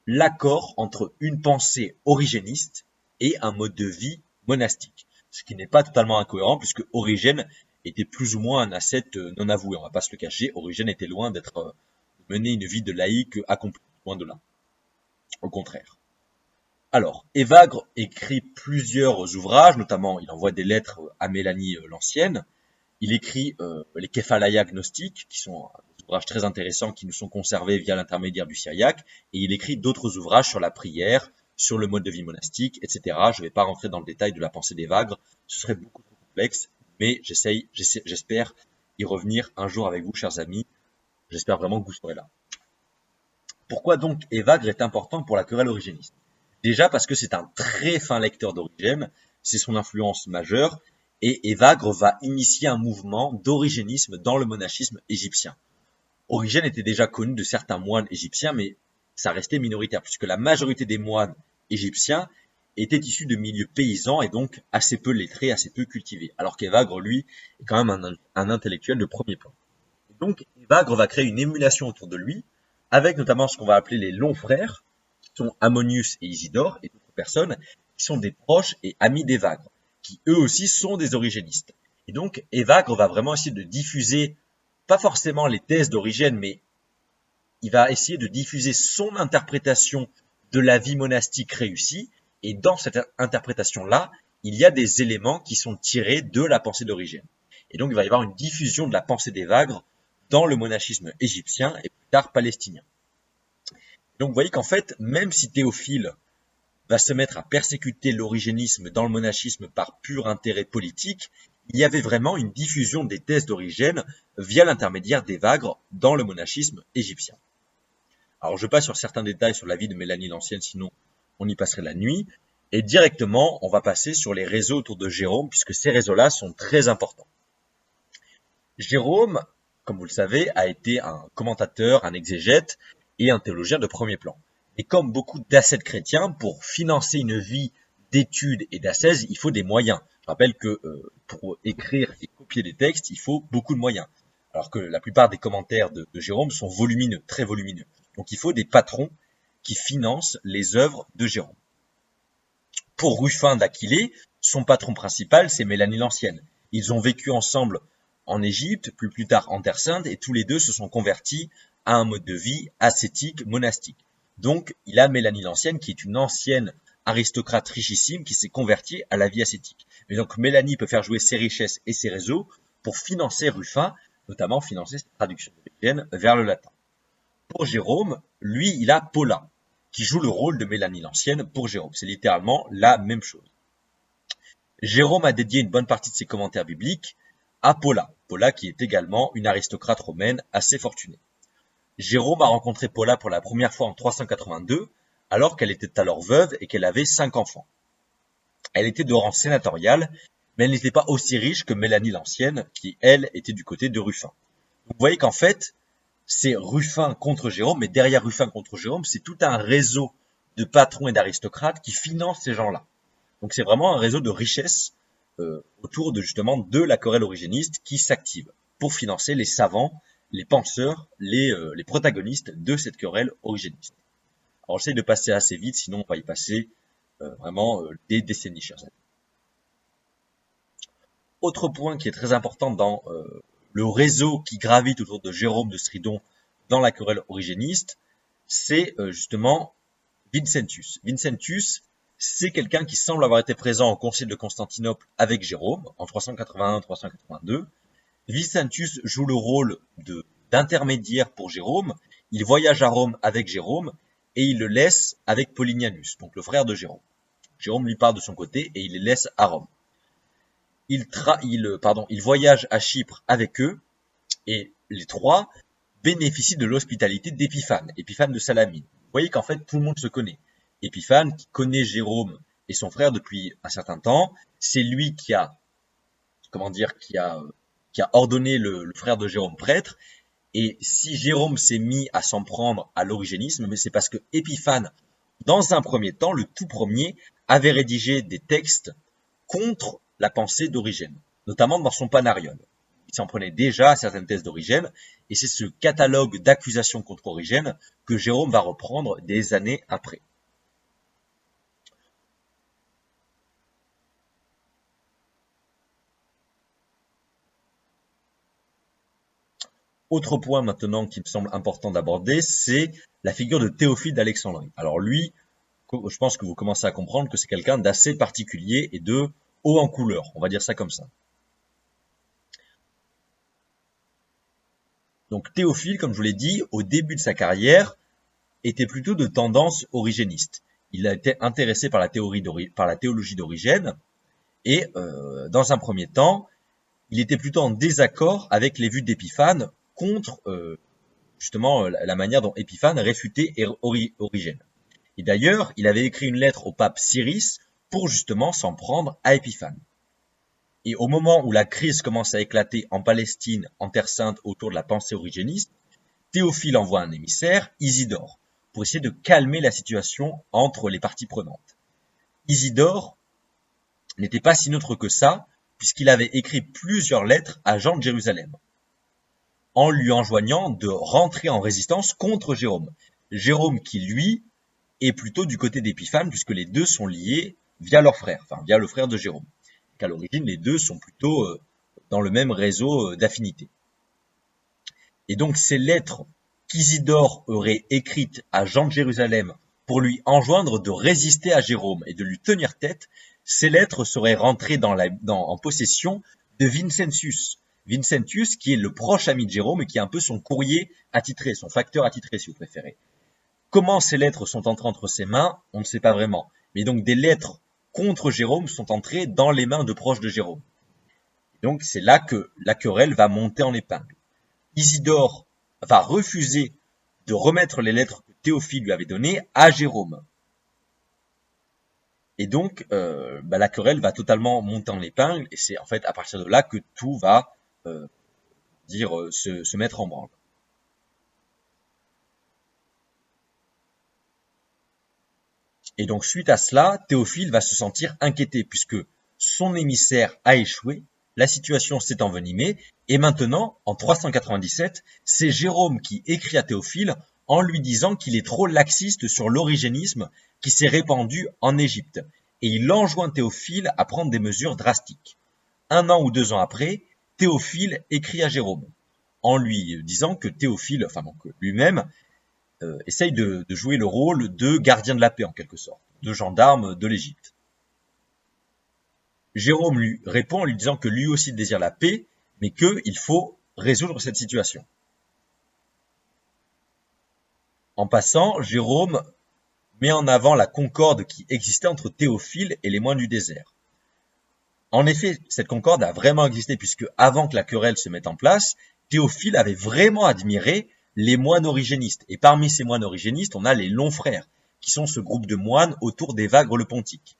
l'accord entre une pensée origéniste et un mode de vie monastique. Ce qui n'est pas totalement incohérent, puisque Origène était plus ou moins un ascète non avoué, on va pas se le cacher, Origène était loin d'être mener une vie de laïque accomplie, loin de là. Au contraire. Alors, Évagre écrit plusieurs ouvrages, notamment il envoie des lettres à Mélanie l'Ancienne. Il écrit les Kephalaïa gnostiques, qui sont des ouvrages très intéressants qui nous sont conservés via l'intermédiaire du syriaque, et il écrit d'autres ouvrages sur la prière, sur le mode de vie monastique, etc. Je ne vais pas rentrer dans le détail de la pensée d'Évagre, ce serait beaucoup trop complexe, mais j'espère y revenir un jour avec vous, chers amis. J'espère vraiment que vous serez là. Pourquoi donc Évagre est important pour la querelle origéniste? Déjà parce que c'est un très fin lecteur d'Origène, c'est son influence majeure, et Évagre va initier un mouvement d'origénisme dans le monachisme égyptien. Origène était déjà connu de certains moines égyptiens, mais ça restait minoritaire, puisque la majorité des moines égyptiens étaient issus de milieux paysans et donc assez peu lettrés, assez peu cultivés, alors qu'Évagre, lui, est quand même un intellectuel de premier plan. Et donc, Évagre va créer une émulation autour de lui, avec notamment ce qu'on va appeler les longs frères, qui sont Ammonius et Isidore, et d'autres personnes, qui sont des proches et amis d'Évagre, qui eux aussi sont des origénistes. Et donc, Évagre va vraiment essayer de diffuser, pas forcément les thèses d'Origène, mais il va essayer de diffuser son interprétation de la vie monastique réussie, et dans cette interprétation-là, il y a des éléments qui sont tirés de la pensée d'Origène. Et donc, il va y avoir une diffusion de la pensée d'Évagre dans le monachisme égyptien et plus tard palestinien. Donc, vous voyez qu'en fait, même si Théophile va se mettre à persécuter l'origénisme dans le monachisme par pur intérêt politique, il y avait vraiment une diffusion des thèses d'Origène via l'intermédiaire d'Évagre dans le monachisme égyptien. Alors je passe sur certains détails sur la vie de Mélanie l'Ancienne, sinon on y passerait la nuit. Et directement, on va passer sur les réseaux autour de Jérôme, puisque ces réseaux-là sont très importants. Jérôme, comme vous le savez, a été un commentateur, un exégète et un théologien de premier plan. Et comme beaucoup d'ascètes chrétiens, pour financer une vie d'études et d'ascèse, il faut des moyens. Je rappelle que pour écrire et copier des textes, il faut beaucoup de moyens. Alors que la plupart des commentaires de Jérôme sont volumineux, très volumineux. Donc il faut des patrons qui financent les œuvres de Jérôme. Pour Ruffin d'Aquilée, son patron principal, c'est Mélanie l'Ancienne. Ils ont vécu ensemble en Égypte, puis plus tard en Terre Sainte, et tous les deux se sont convertis à un mode de vie ascétique, monastique. Donc, il a Mélanie l'Ancienne, qui est une ancienne aristocrate richissime, qui s'est convertie à la vie ascétique. Mais donc, Mélanie peut faire jouer ses richesses et ses réseaux pour financer Ruffin, notamment financer sa traduction d'Origène vers le latin. Pour Jérôme, lui, il a Paula, qui joue le rôle de Mélanie l'Ancienne pour Jérôme. C'est littéralement la même chose. Jérôme a dédié une bonne partie de ses commentaires bibliques à Paula. Paula qui est également une aristocrate romaine assez fortunée. Jérôme a rencontré Paula pour la première fois en 382, alors qu'elle était alors veuve et qu'elle avait 5 enfants. Elle était de rang sénatorial, mais elle n'était pas aussi riche que Mélanie l'Ancienne, qui, elle, était du côté de Ruffin. Vous voyez qu'en fait, c'est Ruffin contre Jérôme, mais derrière Ruffin contre Jérôme, c'est tout un réseau de patrons et d'aristocrates qui financent ces gens-là. Donc c'est vraiment un réseau de richesse autour de justement de la querelle origéniste qui s'active pour financer les savants, les penseurs, les protagonistes de cette querelle origéniste. Alors j'essaie de passer assez vite, sinon on va y passer vraiment des décennies, chers amis. Autre point qui est très important dans le réseau qui gravite autour de Jérôme de Stridon dans la querelle origéniste, c'est justement Vincentius. Vincentius, c'est quelqu'un qui semble avoir été présent au concile de Constantinople avec Jérôme en 381-382. Vincentius joue le rôle d'intermédiaire pour Jérôme. Il voyage à Rome avec Jérôme et il le laisse avec Polynianus, donc le frère de Jérôme. Jérôme lui part de son côté et il les laisse à Rome. Il voyage à Chypre avec eux et les trois bénéficient de l'hospitalité d'Épiphane, Épiphane de Salamine. Vous voyez qu'en fait tout le monde se connaît. Épiphane, qui connaît Jérôme et son frère depuis un certain temps, c'est lui qui a ordonné le frère de Jérôme prêtre. Et si Jérôme s'est mis à s'en prendre à l'origénisme, c'est parce que Épiphane, dans un premier temps, le tout premier, avait rédigé des textes contre la pensée d'Origène, notamment dans son Panarion. Il s'en prenait déjà à certaines thèses d'Origène, et c'est ce catalogue d'accusations contre Origène que Jérôme va reprendre des années après. Autre point maintenant qui me semble important d'aborder, c'est la figure de Théophile d'Alexandrie. Alors lui, je pense que vous commencez à comprendre que c'est quelqu'un d'assez particulier et de haut en couleur, on va dire ça comme ça. Donc Théophile, comme je vous l'ai dit, au début de sa carrière, était plutôt de tendance origéniste. Il a été intéressé par la théologie d'Origène et dans un premier temps, il était plutôt en désaccord avec les vues d'Épiphane contre justement la manière dont Épiphane réfutait Origène. Et d'ailleurs, il avait écrit une lettre au pape Cyrus pour justement s'en prendre à Épiphane. Et au moment où la crise commence à éclater en Palestine, en Terre Sainte, autour de la pensée origéniste, Théophile envoie un émissaire, Isidore, pour essayer de calmer la situation entre les parties prenantes. Isidore n'était pas si neutre que ça, puisqu'il avait écrit plusieurs lettres à Jean de Jérusalem, en lui enjoignant de rentrer en résistance contre Jérôme. Jérôme qui, lui, est plutôt du côté d'Épiphane, puisque les deux sont liés via leur frère, enfin via le frère de Jérôme. Qu'à l'origine, les deux sont plutôt dans le même réseau d'affinité. Et donc ces lettres qu'Isidore aurait écrites à Jean de Jérusalem pour lui enjoindre de résister à Jérôme et de lui tenir tête, ces lettres seraient rentrées en possession de Vincentius. Vincentius, qui est le proche ami de Jérôme et qui est un peu son courrier attitré, son facteur attitré si vous préférez. Comment ces lettres sont entrées entre ses mains, on ne sait pas vraiment. Mais donc des lettres contre Jérôme sont entrées dans les mains de proches de Jérôme. Donc c'est là que la querelle va monter en épingle. Isidore va refuser de remettre les lettres que Théophile lui avait donné à Jérôme. Et donc, la querelle va totalement monter en épingle, et c'est en fait à partir de là que tout va se mettre en branle. Et donc, suite à cela, Théophile va se sentir inquiété, puisque son émissaire a échoué, la situation s'est envenimée, et maintenant, en 397, c'est Jérôme qui écrit à Théophile en lui disant qu'il est trop laxiste sur l'origénisme qui s'est répandu en Égypte, et il enjoint Théophile à prendre des mesures drastiques. 1 an ou 2 ans après, Théophile écrit à Jérôme, en lui disant que Théophile, lui-même, essaye de jouer le rôle de gardien de la paix en quelque sorte, de gendarme de l'Égypte. Jérôme lui répond en lui disant que lui aussi désire la paix, mais qu'il faut résoudre cette situation. En passant, Jérôme met en avant la concorde qui existait entre Théophile et les moines du désert. En effet, cette concorde a vraiment existé puisque avant que la querelle se mette en place, Théophile avait vraiment admiré les moines origénistes. Et parmi ces moines origénistes, on a les longs frères, qui sont ce groupe de moines autour d'Évagre le Pontique.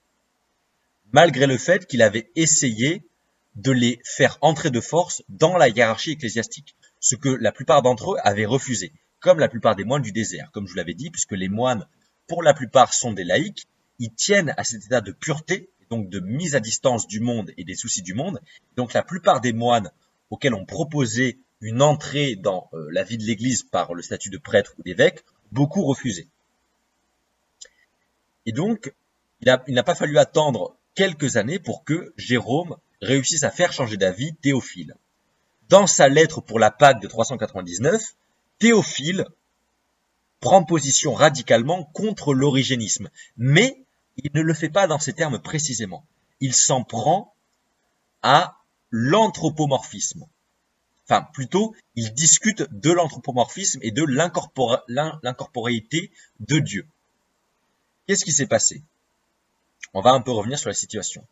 Malgré le fait qu'il avait essayé de les faire entrer de force dans la hiérarchie ecclésiastique, ce que la plupart d'entre eux avaient refusé, comme la plupart des moines du désert, comme je vous l'avais dit, puisque les moines, pour la plupart, sont des laïcs, ils tiennent à cet état de pureté, donc de mise à distance du monde et des soucis du monde. Donc la plupart des moines auxquels on proposait une entrée dans la vie de l'Église par le statut de prêtre ou d'évêque, beaucoup refusaient. Et donc, il n'a pas fallu attendre quelques années pour que Jérôme réussisse à faire changer d'avis Théophile. Dans sa lettre pour la Pâque de 399, Théophile prend position radicalement contre l'origénisme, mais il ne le fait pas dans ces termes précisément. Il s'en prend à l'anthropomorphisme. Enfin, plutôt, il discute de l'anthropomorphisme et de l'incorporéité de Dieu. Qu'est-ce qui s'est passé? On va un peu revenir sur la situation.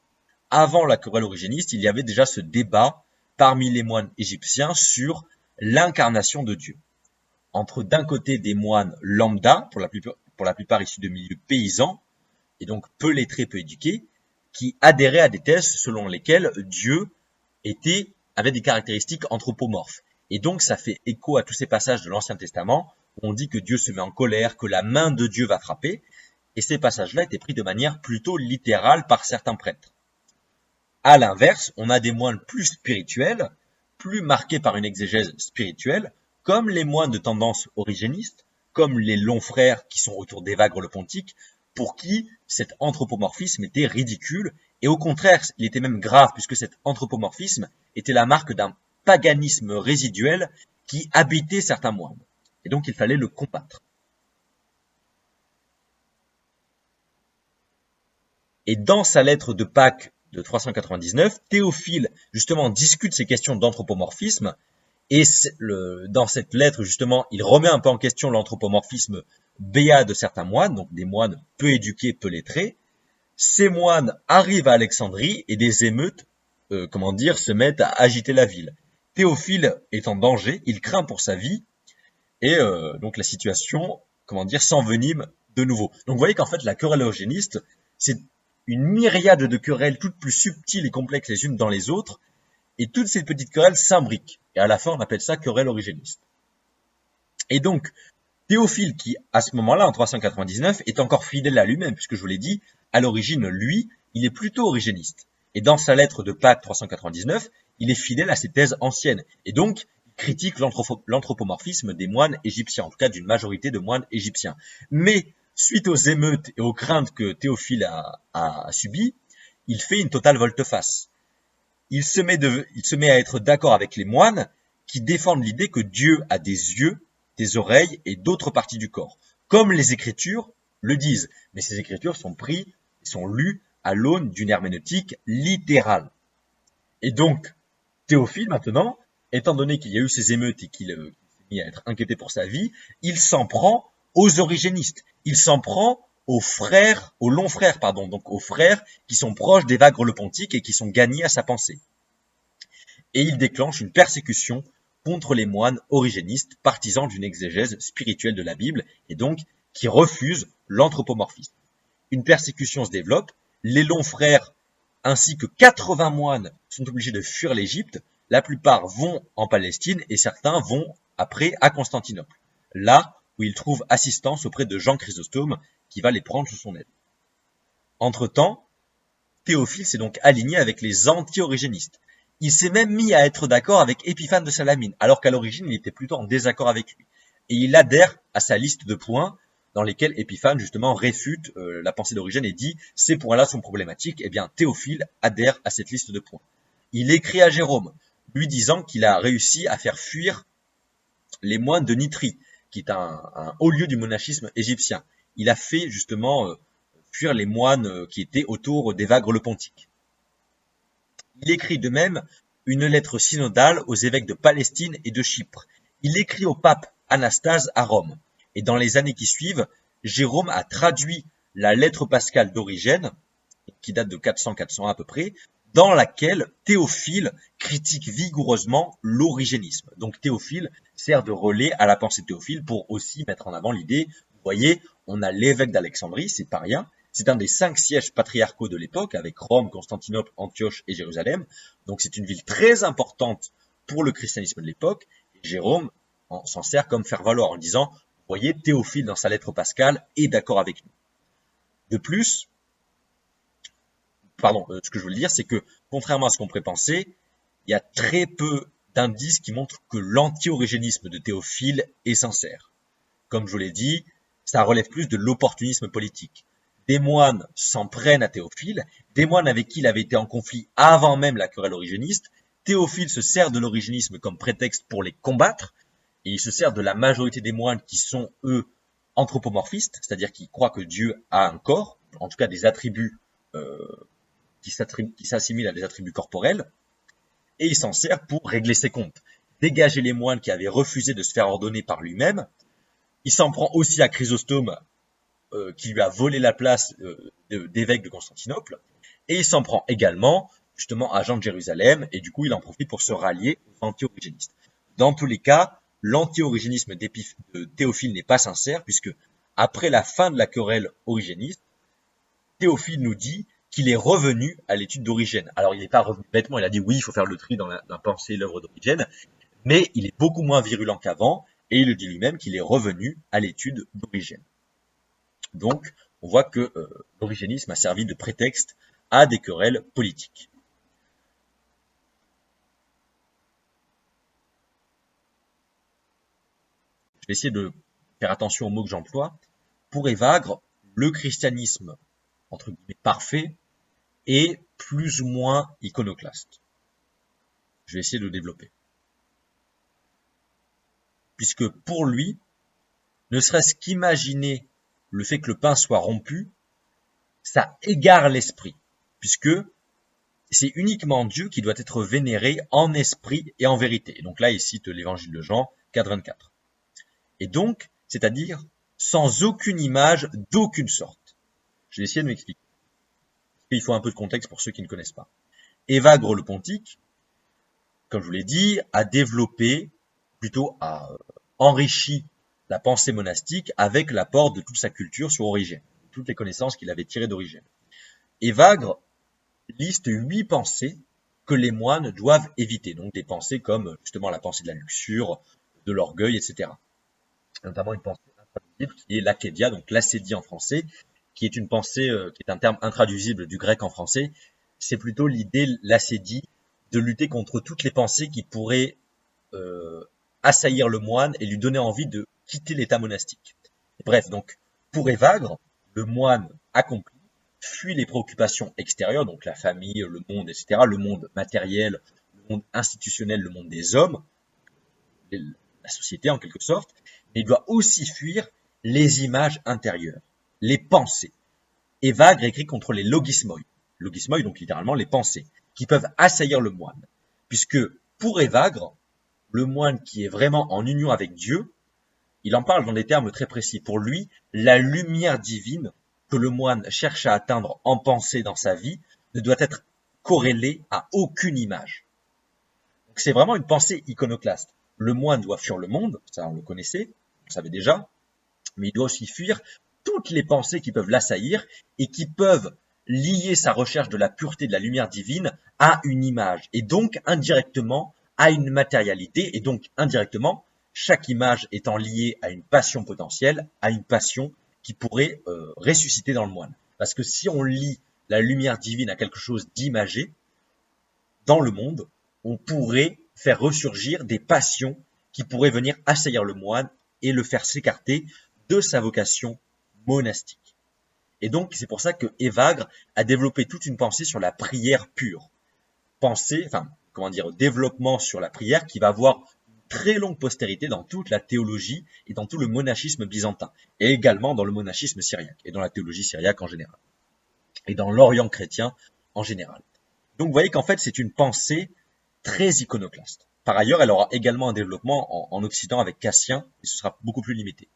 Avant la querelle origéniste, il y avait déjà ce débat parmi les moines égyptiens sur l'incarnation de Dieu. Entre d'un côté des moines lambda, pour la plupart issus de milieux paysans, et donc peu lettrés, peu éduqués, qui adhéraient à des thèses selon lesquelles Dieu avait des caractéristiques anthropomorphes. Et donc ça fait écho à tous ces passages de l'Ancien Testament où on dit que Dieu se met en colère, que la main de Dieu va frapper, et ces passages-là étaient pris de manière plutôt littérale par certains prêtres. À l'inverse, on a des moines plus spirituels, plus marqués par une exégèse spirituelle, comme les moines de tendance origéniste, comme les longs frères qui sont autour d'Évagre le Pontique, pour qui cet anthropomorphisme était ridicule, et au contraire, il était même grave, puisque cet anthropomorphisme était la marque d'un paganisme résiduel qui habitait certains moines. Et donc il fallait le combattre. Et dans sa lettre de Pâques de 399, Théophile, justement, discute ces questions d'anthropomorphisme, et dans cette lettre, justement, il remet un peu en question l'anthropomorphisme béat de certains moines, donc des moines peu éduqués, peu lettrés. Ces moines arrivent à Alexandrie et des émeutes, se mettent à agiter la ville. Théophile est en danger, il craint pour sa vie, et donc la situation, s'envenime de nouveau. Donc vous voyez qu'en fait, la querelle origéniste, c'est une myriade de querelles toutes plus subtiles et complexes les unes dans les autres, et toutes ces petites querelles s'imbriquent. Et à la fin, on appelle ça querelle origéniste. Et donc, Théophile, qui, à ce moment-là, en 399, est encore fidèle à lui-même, puisque je vous l'ai dit, à l'origine, lui, il est plutôt origéniste. Et dans sa lettre de Pâques 399, il est fidèle à ses thèses anciennes. Et donc, il critique l'anthropomorphisme des moines égyptiens, en tout cas d'une majorité de moines égyptiens. Mais, suite aux émeutes et aux craintes que Théophile a subies, il fait une totale volte-face. Il se met à être d'accord avec les moines qui défendent l'idée que Dieu a des yeux, des oreilles et d'autres parties du corps, comme les Écritures le disent. Mais ces Écritures sont lues à l'aune d'une herméneutique littérale. Et donc, Théophile, maintenant, étant donné qu'il y a eu ces émeutes et qu'il s'est mis à être inquiété pour sa vie, il s'en prend aux origénistes. Il s'en prend aux longs frères, donc aux frères qui sont proches d'Évagre le Pontique et qui sont gagnés à sa pensée. Et il déclenche une persécution contre les moines origénistes, partisans d'une exégèse spirituelle de la Bible, et donc qui refusent l'anthropomorphisme. Une persécution se développe, les longs frères ainsi que 80 moines sont obligés de fuir l'Égypte, la plupart vont en Palestine et certains vont après à Constantinople, là où ils trouvent assistance auprès de Jean Chrysostome qui va les prendre sous son aile. Entre-temps, Théophile s'est donc aligné avec les anti-origénistes. Il s'est même mis à être d'accord avec Épiphane de Salamine, alors qu'à l'origine il était plutôt en désaccord avec lui. Et il adhère à sa liste de points dans lesquels Épiphane justement réfute la pensée d'Origène et dit « ces points-là sont problématiques », eh bien Théophile adhère à cette liste de points. Il écrit à Jérôme, lui disant qu'il a réussi à faire fuir les moines de Nitrie, qui est un haut lieu du monachisme égyptien. Il a fait justement fuir les moines qui étaient autour d'Évagre le Pontique. Il écrit de même une lettre synodale aux évêques de Palestine et de Chypre. Il écrit au pape Anastase à Rome. Et dans les années qui suivent, Jérôme a traduit la lettre pascale d'Origène, qui date de 400-401 à peu près, dans laquelle Théophile critique vigoureusement l'origénisme. Donc Théophile sert de relais à la pensée de Théophile pour aussi mettre en avant l'idée, vous voyez, on a l'évêque d'Alexandrie, c'est pas rien, c'est un des 5 sièges patriarcaux de l'époque, avec Rome, Constantinople, Antioche et Jérusalem, donc c'est une ville très importante pour le christianisme de l'époque, et Jérôme s'en sert comme faire-valoir en disant, vous voyez, Théophile dans sa lettre pascale est d'accord avec nous. De plus, ce que je voulais dire, c'est que, contrairement à ce qu'on pourrait penser, il y a très peu d'indices qui montrent que l'anti-origénisme de Théophile est sincère. Comme je vous l'ai dit, ça relève plus de l'opportunisme politique. Des moines s'en prennent à Théophile, des moines avec qui il avait été en conflit avant même la querelle origéniste. Théophile se sert de l'origénisme comme prétexte pour les combattre, et il se sert de la majorité des moines qui sont, eux, anthropomorphistes, c'est-à-dire qui croient que Dieu a un corps, en tout cas des attributs qui s'assimilent à des attributs corporels, et il s'en sert pour régler ses comptes, dégager les moines qui avaient refusé de se faire ordonner par lui-même. Il s'en prend aussi à Chrysostome, qui lui a volé la place d'évêque de Constantinople, et il s'en prend également justement à Jean de Jérusalem, et du coup il en profite pour se rallier aux anti-origénistes. Dans tous les cas, l'anti-origénisme de Théophile n'est pas sincère, puisque après la fin de la querelle origéniste, Théophile nous dit qu'il est revenu à l'étude d'Origène. Alors il n'est pas revenu bêtement, il a dit oui, il faut faire le tri dans la pensée et l'œuvre d'Origène, mais il est beaucoup moins virulent qu'avant, et il le dit lui-même qu'il est revenu à l'étude d'Origène. Donc, on voit que l'origénisme a servi de prétexte à des querelles politiques. Je vais essayer de faire attention aux mots que j'emploie. Pour Évagre, le christianisme, entre guillemets, parfait, est plus ou moins iconoclaste. Je vais essayer de le développer. Puisque pour lui, ne serait-ce qu'imaginer le fait que le pain soit rompu, ça égare l'esprit, puisque c'est uniquement Dieu qui doit être vénéré en esprit et en vérité. Et donc là, il cite l'évangile de Jean 4,24. Et donc, c'est-à-dire sans aucune image d'aucune sorte. Je vais essayer de m'expliquer. Il faut un peu de contexte pour ceux qui ne connaissent pas. Évagre le Pontique, comme je vous l'ai dit, a développé, plutôt a enrichi la pensée monastique avec l'apport de toute sa culture sur Origène, toutes les connaissances qu'il avait tirées d'Origène. Évagre liste 8 pensées que les moines doivent éviter, donc des pensées comme justement la pensée de la luxure, de l'orgueil, etc. Notamment une pensée intraduisible qui est l'acédia, donc l'acédie en français, qui est une pensée, qui est un terme intraduisible du grec en français. C'est plutôt l'idée, l'acédie, de lutter contre toutes les pensées qui pourraient assaillir le moine et lui donner envie de quitter l'état monastique. Bref, donc, pour Évagre, le moine accompli fuit les préoccupations extérieures, donc la famille, le monde, etc., le monde matériel, le monde institutionnel, le monde des hommes, la société en quelque sorte, mais il doit aussi fuir les images intérieures, les pensées. Évagre écrit contre les logismoi. Logismoi, donc littéralement les pensées, qui peuvent assaillir le moine. Puisque pour Évagre, le moine qui est vraiment en union avec Dieu, il en parle dans des termes très précis. Pour lui, la lumière divine que le moine cherche à atteindre en pensée dans sa vie ne doit être corrélée à aucune image. Donc c'est vraiment une pensée iconoclaste. Le moine doit fuir le monde, ça on le connaissait, on le savait déjà, mais il doit aussi fuir toutes les pensées qui peuvent l'assaillir et qui peuvent lier sa recherche de la pureté de la lumière divine à une image, et donc indirectement à une matérialité, et donc indirectement, chaque image étant liée à une passion potentielle, à une passion qui pourrait ressusciter dans le moine. Parce que si on lie la lumière divine à quelque chose d'imagé, dans le monde, on pourrait faire ressurgir des passions qui pourraient venir assaillir le moine et le faire s'écarter de sa vocation monastique. Et donc, c'est pour ça que Évagre a développé toute une pensée sur la prière pure. Développement sur la prière qui va avoir une très longue postérité dans toute la théologie et dans tout le monachisme byzantin, et également dans le monachisme syriaque, et dans la théologie syriaque en général, et dans l'Orient chrétien en général. Donc, vous voyez qu'en fait, c'est une pensée très iconoclaste. Par ailleurs, elle aura également un développement en Occident avec Cassien, et ce sera beaucoup plus limité.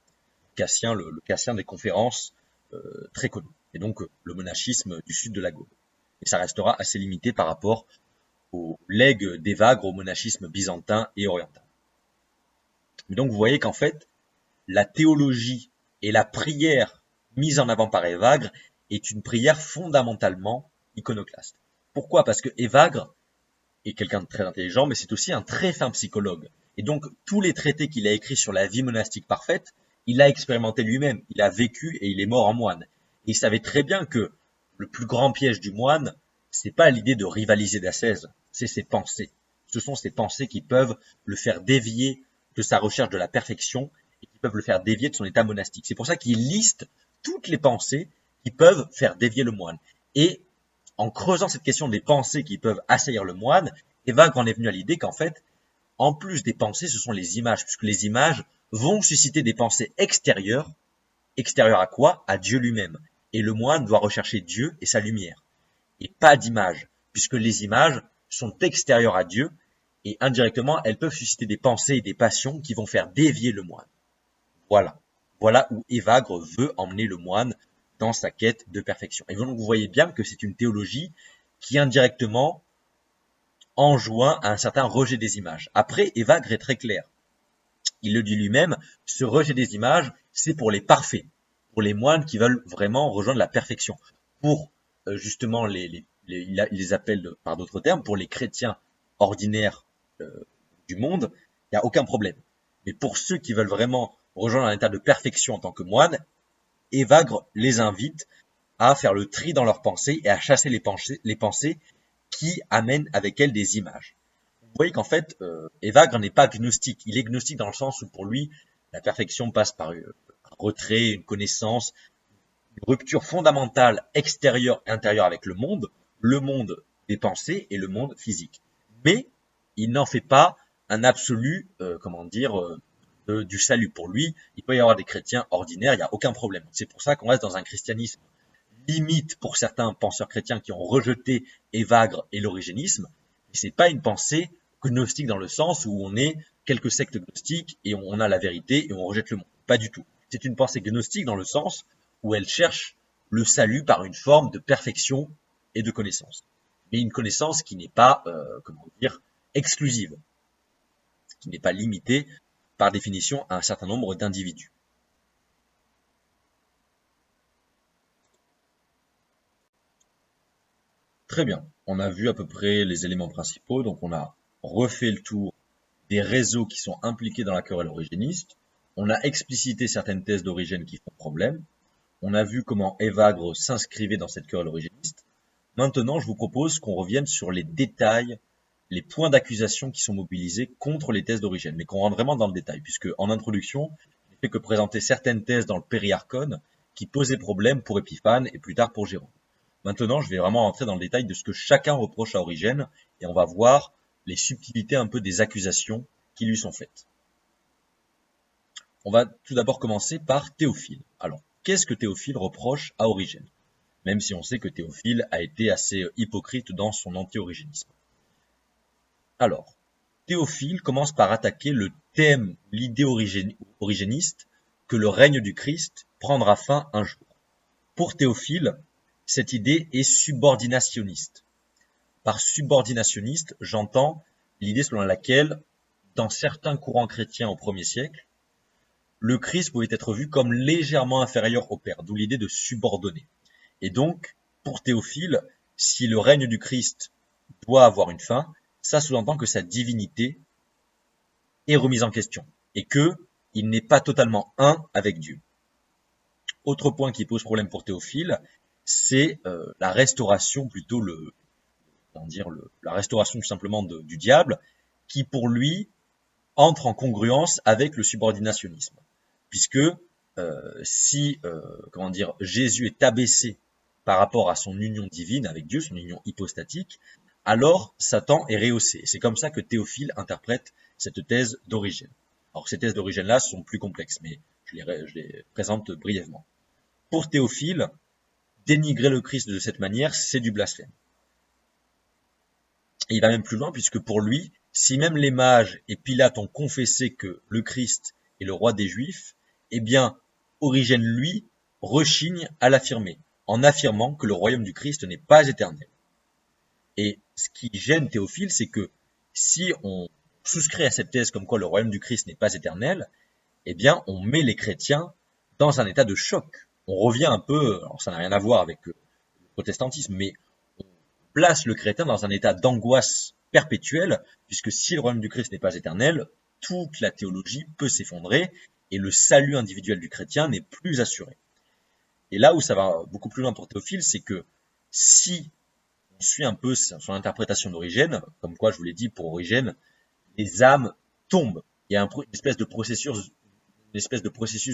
Cassien, le Cassien des conférences, très connu, et donc le monachisme du sud de la Gaule. Et ça restera assez limité par rapport au legs d'Évagre au monachisme byzantin et oriental. Mais donc vous voyez qu'en fait, la théologie et la prière mise en avant par Évagre est une prière fondamentalement iconoclaste. Pourquoi? Parce que Évagre est quelqu'un de très intelligent, mais c'est aussi un très fin psychologue. Et donc tous les traités qu'il a écrits sur la vie monastique parfaite, il a expérimenté lui-même, il a vécu et il est mort en moine. Et il savait très bien que le plus grand piège du moine, c'est pas l'idée de rivaliser d'ascèse, c'est ses pensées. Ce sont ses pensées qui peuvent le faire dévier de sa recherche de la perfection et qui peuvent le faire dévier de son état monastique. C'est pour ça qu'il liste toutes les pensées qui peuvent faire dévier le moine. Et en creusant cette question des pensées qui peuvent assaillir le moine, Évagre en est venu à l'idée qu'en fait, en plus des pensées, ce sont les images, puisque les images vont susciter des pensées extérieures. Extérieures à quoi? À Dieu lui-même. Et le moine doit rechercher Dieu et sa lumière. Et pas d'images, puisque les images sont extérieures à Dieu, et indirectement, elles peuvent susciter des pensées et des passions qui vont faire dévier le moine. Voilà. Voilà où Évagre veut emmener le moine dans sa quête de perfection. Et donc vous voyez bien que c'est une théologie qui indirectement enjoint à un certain rejet des images. Après, Évagre est très clair. Il le dit lui-même, ce rejet des images, c'est pour les parfaits, pour les moines qui veulent vraiment rejoindre la perfection. Pour justement, il les appelle par d'autres termes, pour les chrétiens ordinaires du monde, il n'y a aucun problème. Mais pour ceux qui veulent vraiment rejoindre un état de perfection en tant que moine, Évagre les invite à faire le tri dans leurs pensées et à chasser les pensées qui amènent avec elles des images. Vous voyez qu'en fait, Évagre n'est pas gnostique. Il est gnostique dans le sens où pour lui, la perfection passe par un retrait, une connaissance, une rupture fondamentale extérieure et intérieure avec le monde des pensées et le monde physique. Mais il n'en fait pas un absolu, du salut. Pour lui, il peut y avoir des chrétiens ordinaires, il n'y a aucun problème. C'est pour ça qu'on reste dans un christianisme limite pour certains penseurs chrétiens qui ont rejeté Évagre et l'origénisme. C'est pas une pensée gnostique dans le sens où on est quelques sectes gnostiques et on a la vérité et on rejette le monde. Pas du tout. C'est une pensée gnostique dans le sens où elle cherche le salut par une forme de perfection et de connaissance. Mais une connaissance qui n'est pas, exclusive, qui n'est pas limitée par définition à un certain nombre d'individus. Très bien, on a vu à peu près les éléments principaux, donc on a refait le tour des réseaux qui sont impliqués dans la querelle origéniste, on a explicité certaines thèses d'origine qui font problème, on a vu comment Évagre s'inscrivait dans cette querelle origéniste. Maintenant, je vous propose qu'on revienne sur les détails, les points d'accusation qui sont mobilisés contre les thèses d'origine, mais qu'on rentre vraiment dans le détail, puisque en introduction, je n'ai fait que présenter certaines thèses dans le Périarchon qui posaient problème pour Épiphane et plus tard pour Jérôme. Maintenant, je vais vraiment rentrer dans le détail de ce que chacun reproche à Origène et on va voir les subtilités un peu des accusations qui lui sont faites. On va tout d'abord commencer par Théophile. Alors, qu'est-ce que Théophile reproche à Origène? Même si on sait que Théophile a été assez hypocrite dans son anti-origénisme. Alors, Théophile commence par attaquer le thème, l'idée origéniste que le règne du Christ prendra fin un jour. Pour Théophile, cette idée est subordinationniste. Par subordinationniste, j'entends l'idée selon laquelle, dans certains courants chrétiens au 1er siècle, le Christ pouvait être vu comme légèrement inférieur au Père, d'où l'idée de subordonner. Et donc, pour Théophile, si le règne du Christ doit avoir une fin, ça sous-entend que sa divinité est remise en question et que il n'est pas totalement un avec Dieu. Autre point qui pose problème pour Théophile, c'est la restauration, plutôt la restauration tout simplement du diable, qui pour lui entre en congruence avec le subordinationnisme, puisque si Jésus est abaissé par rapport à son union divine avec Dieu, son union hypostatique, alors Satan est rehaussé. C'est comme ça que Théophile interprète cette thèse d'Origène. Alors ces thèses d'Origène-là sont plus complexes, mais je les présente brièvement. Pour Théophile, dénigrer le Christ de cette manière, c'est du blasphème. Et il va même plus loin, puisque pour lui, si même les mages et Pilate ont confessé que le Christ est le roi des Juifs, eh bien, Origène, lui, rechigne à l'affirmer, en affirmant que le royaume du Christ n'est pas éternel. Et ce qui gêne Théophile, c'est que si on souscrit à cette thèse comme quoi le royaume du Christ n'est pas éternel, eh bien, on met les chrétiens dans un état de choc. On revient un peu, alors ça n'a rien à voir avec le protestantisme, mais on place le chrétien dans un état d'angoisse perpétuelle, puisque si le royaume du Christ n'est pas éternel, toute la théologie peut s'effondrer et le salut individuel du chrétien n'est plus assuré. Et là où ça va beaucoup plus loin pour Théophile, c'est que si on suit un peu son interprétation d'Origène, comme quoi je vous l'ai dit pour Origène, les âmes tombent. Il y a une espèce de processus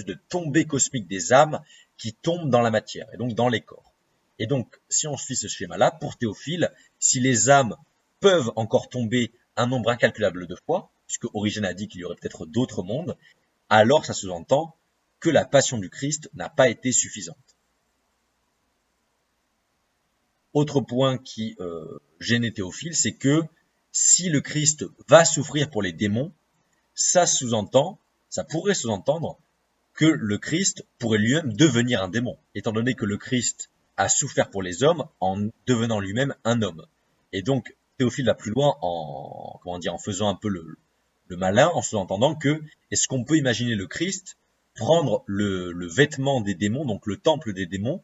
de tombée cosmique des âmes qui tombent dans la matière, et donc dans les corps. Et donc, si on suit ce schéma-là, pour Théophile, si les âmes peuvent encore tomber un nombre incalculable de fois, puisque Origène a dit qu'il y aurait peut-être d'autres mondes, alors ça sous-entend que la passion du Christ n'a pas été suffisante. Autre point qui gênait Théophile, c'est que si le Christ va souffrir pour les démons, ça pourrait sous-entendre que le Christ pourrait lui-même devenir un démon, étant donné que le Christ a souffert pour les hommes en devenant lui-même un homme. Et donc, Théophile va plus loin en faisant un peu le malin, en sous-entendant que, est-ce qu'on peut imaginer le Christ prendre le vêtement des démons, donc le temple des démons,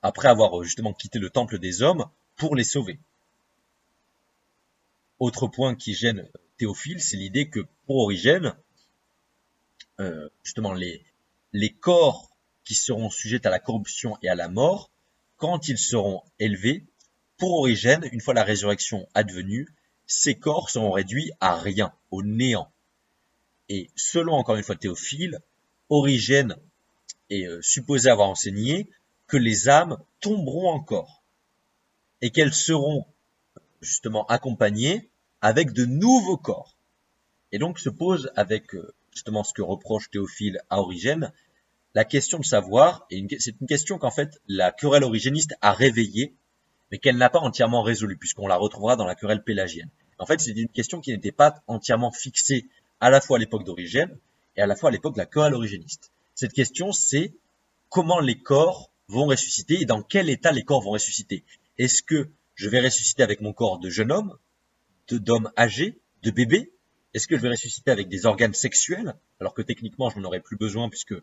après avoir justement quitté le temple des hommes, pour les sauver. Autre point qui gêne Théophile, c'est l'idée que pour Origène, justement les corps qui seront sujets à la corruption et à la mort, quand ils seront élevés, pour Origène, une fois la résurrection advenue, ces corps seront réduits à rien, au néant. Et selon encore une fois Théophile, Origène est supposé avoir enseigné que les âmes tomberont encore et qu'elles seront justement accompagnées avec de nouveaux corps. Et donc se pose avec justement ce que reproche Théophile à Origène, la question de savoir, et c'est une question qu'en fait la querelle origéniste a réveillée, mais qu'elle n'a pas entièrement résolue, puisqu'on la retrouvera dans la querelle pélagienne. En fait, c'est une question qui n'était pas entièrement fixée à la fois à l'époque d'Origène et à la fois à l'époque de la querelle origéniste. Cette question, c'est comment les corps vont ressusciter et dans quel état les corps vont ressusciter. Est-ce que je vais ressusciter avec mon corps de jeune homme, d'homme âgé, de bébé? Est-ce que je vais ressusciter avec des organes sexuels, alors que techniquement je n'en aurais plus besoin puisque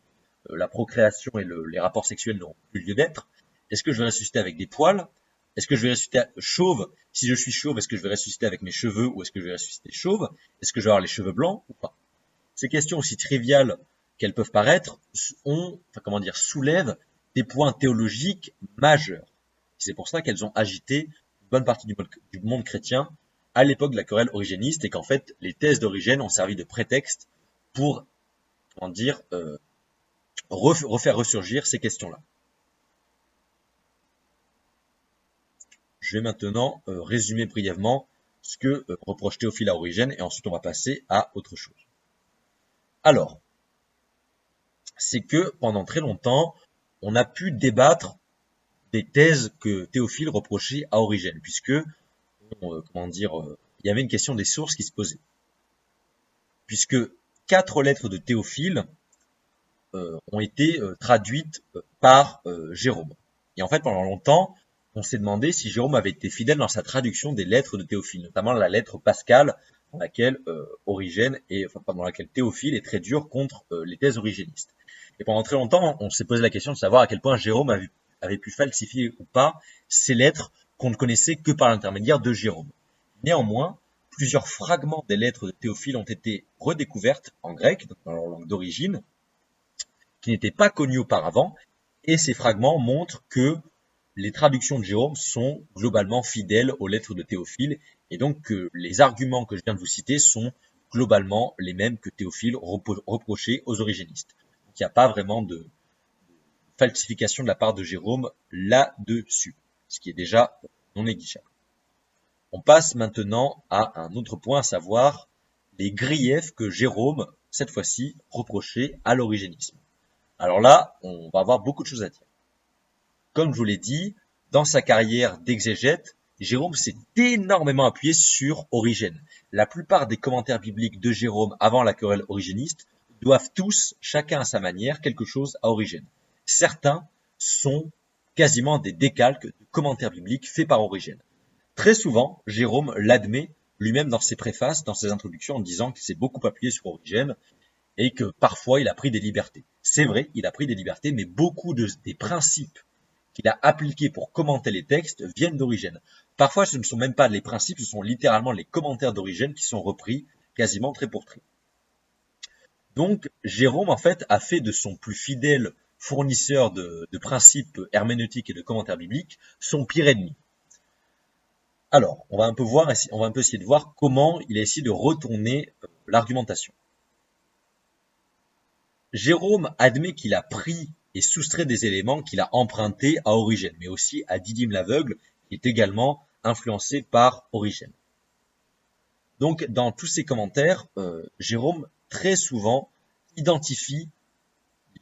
la procréation et les rapports sexuels n'auront plus lieu d'être? Est-ce que je vais ressusciter avec des poils? Est-ce que je vais ressusciter chauve? Si je suis chauve, est-ce que je vais ressusciter avec mes cheveux ou est-ce que je vais ressusciter chauve? Est-ce que je vais avoir les cheveux blancs ou pas? Ces questions aussi triviales qu'elles peuvent paraître soulèvent des points théologiques majeurs. C'est pour ça qu'elles ont agité une bonne partie du monde chrétien à l'époque de la querelle origéniste et qu'en fait les thèses d'Origène ont servi de prétexte pour refaire ressurgir ces questions-là. Je vais maintenant résumer brièvement ce que reproche Théophile à Origène et ensuite on va passer à autre chose. Alors, c'est que pendant très longtemps, on a pu débattre des thèses que Théophile reprochait à Origène, puisque il y avait une question des sources qui se posait. Puisque 4 lettres de Théophile ont été traduites par Jérôme. Et en fait, pendant longtemps, on s'est demandé si Jérôme avait été fidèle dans sa traduction des lettres de Théophile, notamment la lettre pascale dans laquelle dans laquelle Théophile est très dur contre les thèses origénistes. Et pendant très longtemps, on s'est posé la question de savoir à quel point Jérôme avait pu falsifier ou pas ces lettres qu'on ne connaissait que par l'intermédiaire de Jérôme. Néanmoins, plusieurs fragments des lettres de Théophile ont été redécouvertes en grec, dans leur langue d'origine, qui n'étaient pas connues auparavant, et ces fragments montrent que les traductions de Jérôme sont globalement fidèles aux lettres de Théophile, et donc que les arguments que je viens de vous citer sont globalement les mêmes que Théophile reprochait aux origénistes. Donc il n'y a pas vraiment de falsification de la part de Jérôme là-dessus, ce qui est déjà non négligeable. On passe maintenant à un autre point, à savoir les griefs que Jérôme, cette fois-ci, reprochait à l'origénisme. Alors là, on va avoir beaucoup de choses à dire. Comme je vous l'ai dit, dans sa carrière d'exégète, Jérôme s'est énormément appuyé sur Origène. La plupart des commentaires bibliques de Jérôme avant la querelle origéniste doivent tous, chacun à sa manière, quelque chose à Origène. Certains sont quasiment des décalques de commentaires bibliques faits par Origène. Très souvent, Jérôme l'admet lui-même dans ses préfaces, dans ses introductions, en disant qu'il s'est beaucoup appuyé sur Origène et que parfois il a pris des libertés. C'est vrai, il a pris des libertés, mais beaucoup des principes qu'il a appliqués pour commenter les textes viennent d'Origène. Parfois, ce ne sont même pas les principes, ce sont littéralement les commentaires d'Origène qui sont repris quasiment trait pour trait. Donc, Jérôme, en fait, a fait de son plus fidèle fournisseur de principes herméneutiques et de commentaires bibliques son pire ennemi. Alors, on va un peu essayer de voir comment il a essayé de retourner l'argumentation. Jérôme admet qu'il a pris et soustrait des éléments qu'il a empruntés à Origène, mais aussi à Didyme l'aveugle, qui est également influencé par Origène. Donc, dans tous ses commentaires, Jérôme, très souvent, identifie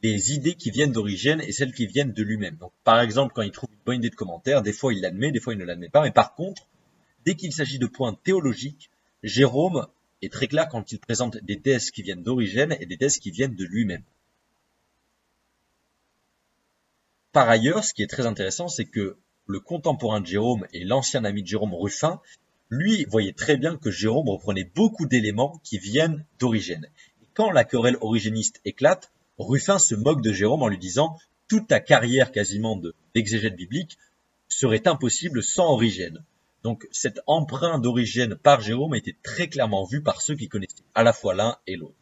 les idées qui viennent d'Origène et celles qui viennent de lui-même. Donc, par exemple, quand il trouve une bonne idée de commentaire, des fois il l'admet, des fois il ne l'admet pas, mais par contre, dès qu'il s'agit de points théologiques, Jérôme est très clair quand il présente des thèses qui viennent d'Origène et des thèses qui viennent de lui-même. Par ailleurs, ce qui est très intéressant, c'est que le contemporain de Jérôme et l'ancien ami de Jérôme, Ruffin, lui voyait très bien que Jérôme reprenait beaucoup d'éléments qui viennent d'Origène. Et quand la querelle origéniste éclate, Ruffin se moque de Jérôme en lui disant « Toute ta carrière quasiment d'exégète biblique serait impossible sans Origène ». Donc cet emprunt d'Origène par Jérôme était très clairement vu par ceux qui connaissaient à la fois l'un et l'autre.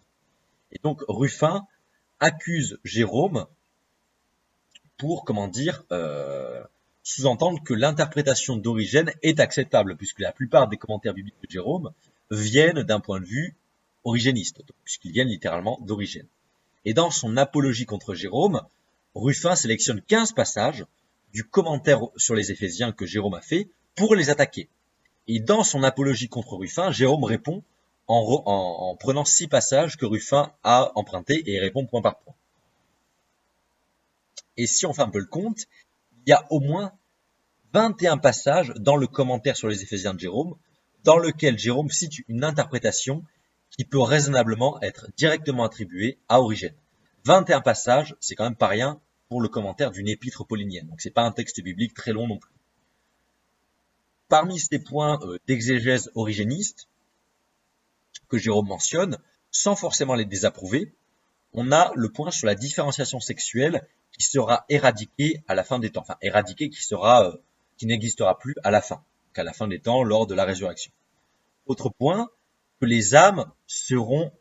Et donc Ruffin accuse Jérôme pour, sous-entendre que l'interprétation d'Origène est acceptable, puisque la plupart des commentaires bibliques de Jérôme viennent d'un point de vue origéniste, puisqu'ils viennent littéralement d'Origène. Et dans son apologie contre Jérôme, Ruffin sélectionne 15 passages du commentaire sur les Éphésiens que Jérôme a fait pour les attaquer. Et dans son apologie contre Ruffin, Jérôme répond en prenant 6 passages que Ruffin a empruntés et répond point par point. Et si on fait un peu le compte, il y a au moins 21 passages dans le commentaire sur les Éphésiens de Jérôme, dans lequel Jérôme cite une interprétation qui peut raisonnablement être directement attribuée à Origène. 21 passages, c'est quand même pas rien pour le commentaire d'une épître paulinienne. Donc c'est pas un texte biblique très long non plus. Parmi ces points d'exégèse origéniste que Jérôme mentionne, sans forcément les désapprouver, on a le point sur la différenciation sexuelle qui sera éradiquée à la fin des temps. Enfin, éradiquée qui n'existera plus à la fin, qu'à la fin des temps lors de la résurrection. Autre point, que les âmes seront,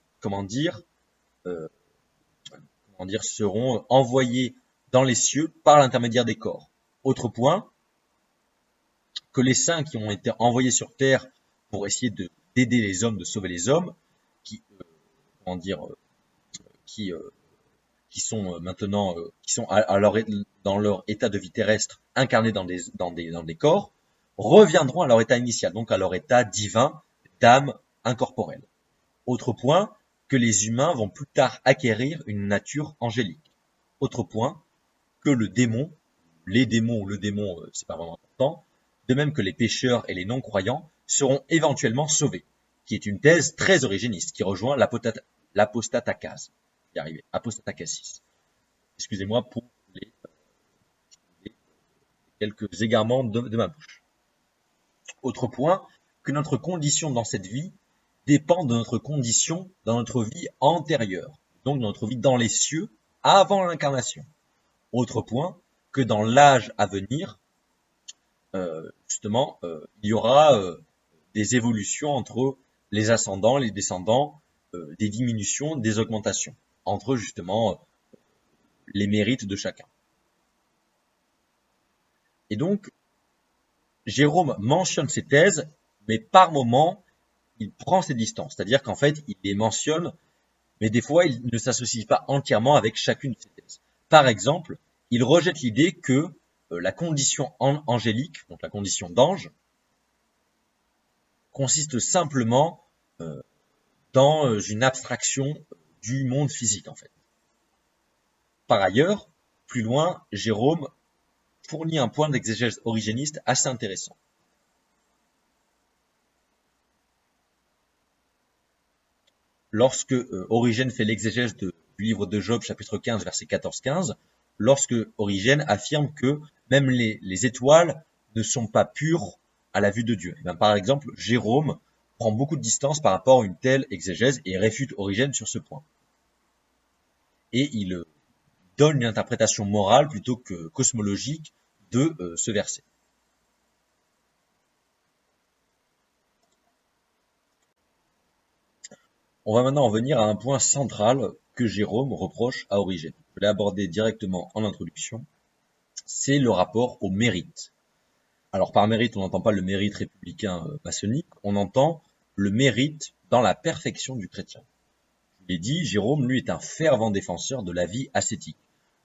seront envoyées dans les cieux par l'intermédiaire des corps. Autre point, que les saints qui ont été envoyés sur terre pour essayer d'aider les hommes, de sauver les hommes, qui sont maintenant, qui sont dans leur état de vie terrestre, incarnés dans des corps, reviendront à leur état initial, donc à leur état divin, d'âme incorporelle. Autre point, que les humains vont plus tard acquérir une nature angélique. Autre point, que les démons ou le démon, c'est pas vraiment important, de même que les pécheurs et les non-croyants seront éventuellement sauvés, qui est une thèse très origéniste, qui rejoint l'apostatacase. Y arriver, apostatacasis. Excusez-moi pour les quelques égarements de ma bouche. Autre point, que notre condition dans cette vie dépend de notre condition dans notre vie antérieure, donc dans notre vie dans les cieux, avant l'incarnation. Autre point, que dans l'âge à venir, il y aura des évolutions entre les ascendants, les descendants, des diminutions, des augmentations, entre justement les mérites de chacun. Et donc, Jérôme mentionne ces thèses, mais par moment, il prend ses distances. C'est-à-dire qu'en fait, il les mentionne, mais des fois, il ne s'associe pas entièrement avec chacune de ces thèses. Par exemple, il rejette l'idée que la condition angélique, donc la condition d'ange, consiste simplement dans une abstraction du monde physique, en fait. Par ailleurs, plus loin, Jérôme fournit un point d'exégèse origéniste assez intéressant. Lorsque Origène fait l'exégèse du livre de Job, chapitre 15, verset 14-15, lorsque Origène affirme que même les étoiles ne sont pas pures à la vue de Dieu. Et bien, par exemple, Jérôme prend beaucoup de distance par rapport à une telle exégèse et réfute Origène sur ce point. Et il donne une interprétation morale plutôt que cosmologique de ce verset. On va maintenant en venir à un point central que Jérôme reproche à Origène. Je l'ai abordé directement en introduction. C'est le rapport au mérite. Alors par mérite, on n'entend pas le mérite républicain maçonnique, on entend le mérite dans la perfection du chrétien. Je l'ai dit, Jérôme, lui, est un fervent défenseur de la vie ascétique.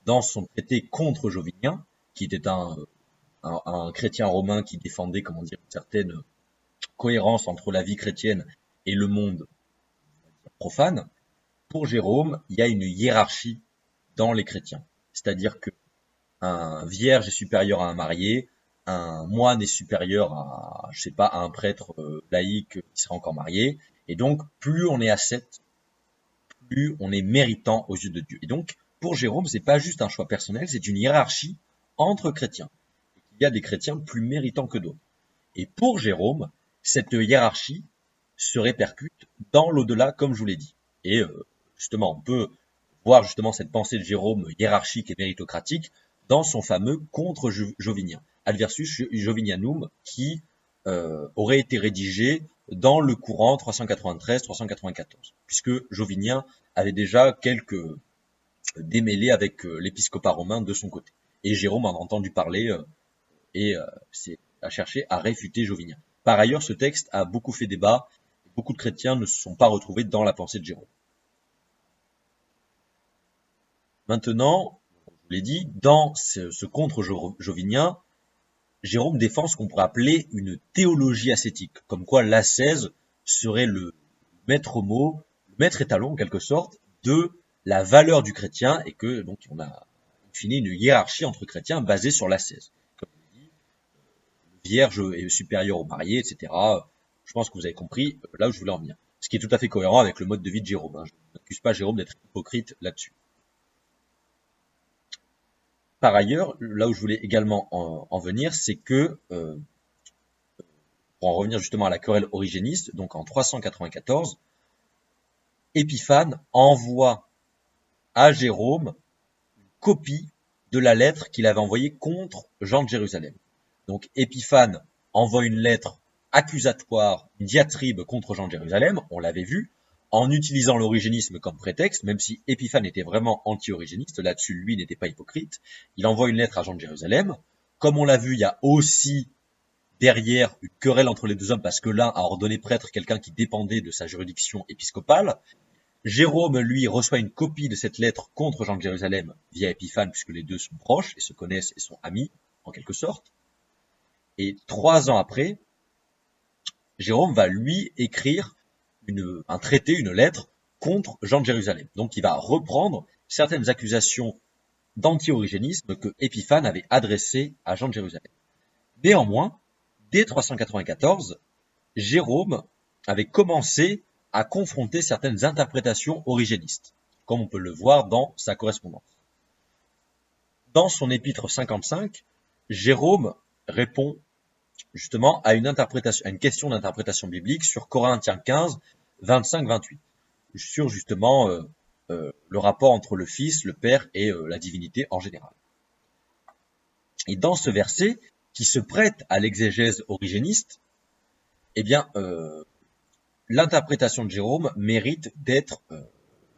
Dans son traité contre Jovinien, qui était un chrétien romain qui défendait, comment dire, une certaine cohérence entre la vie chrétienne et le monde profane, pour Jérôme, il y a une hiérarchie dans les chrétiens. C'est-à-dire que un vierge est supérieur à un marié, un moine est supérieur à, je sais pas, à un prêtre laïque qui sera encore marié. Et donc, plus on est ascète, plus on est méritant aux yeux de Dieu. Et donc, pour Jérôme, c'est pas juste un choix personnel, c'est une hiérarchie entre chrétiens. Il y a des chrétiens plus méritants que d'autres. Et pour Jérôme, cette hiérarchie se répercute dans l'au-delà, comme je vous l'ai dit. Et justement, on peut voir justement cette pensée de Jérôme hiérarchique et méritocratique dans son fameux contre Jovinien, Adversus Jovinianum, qui aurait été rédigé dans le courant 393-394, puisque Jovinien avait déjà quelques démêlés avec l'épiscopat romain de son côté. Et Jérôme en a entendu parler et a cherché à réfuter Jovinien. Par ailleurs, ce texte a beaucoup fait débat. Beaucoup de chrétiens ne se sont pas retrouvés dans la pensée de Jérôme. Maintenant, je vous l'ai dit, dans ce contre jovinien, Jérôme défend ce qu'on pourrait appeler une théologie ascétique, comme quoi l'ascèse serait le maître mot, le maître étalon en quelque sorte, de la valeur du chrétien et que donc on a in fine une hiérarchie entre chrétiens basée sur l'ascèse. Comme je l'ai dit, le vierge est supérieur au marié, etc. Je pense que vous avez compris là où je voulais en venir. Ce qui est tout à fait cohérent avec le mode de vie de Jérôme. Je n'accuse pas Jérôme d'être hypocrite là-dessus. Par ailleurs, là où je voulais également en venir, c'est que, pour en revenir justement à la querelle origéniste, donc en 394, Épiphane envoie à Jérôme une copie de la lettre qu'il avait envoyée contre Jean de Jérusalem. Donc Épiphane envoie une lettre accusatoire, une diatribe contre Jean de Jérusalem, on l'avait vu, en utilisant l'origénisme comme prétexte, même si Épiphane était vraiment anti-origéniste, là-dessus lui n'était pas hypocrite, il envoie une lettre à Jean de Jérusalem. Comme on l'a vu, il y a aussi derrière une querelle entre les deux hommes parce que l'un a ordonné prêtre quelqu'un qui dépendait de sa juridiction épiscopale. Jérôme, lui, reçoit une copie de cette lettre contre Jean de Jérusalem via Épiphane, puisque les deux sont proches et se connaissent et sont amis, en quelque sorte. Et 3 ans après, Jérôme va lui écrire un traité, une lettre contre Jean de Jérusalem. Donc il va reprendre certaines accusations d'anti-origénisme que Épiphane avait adressées à Jean de Jérusalem. Néanmoins, dès 394, Jérôme avait commencé à confronter certaines interprétations origénistes, comme on peut le voir dans sa correspondance. Dans son épître 55, Jérôme répond justement à une question d'interprétation biblique sur Corinthiens 15, 25-28, sur justement le rapport entre le Fils, le Père et la divinité en général. Et dans ce verset, qui se prête à l'exégèse origéniste, eh bien, l'interprétation de Jérôme mérite d'être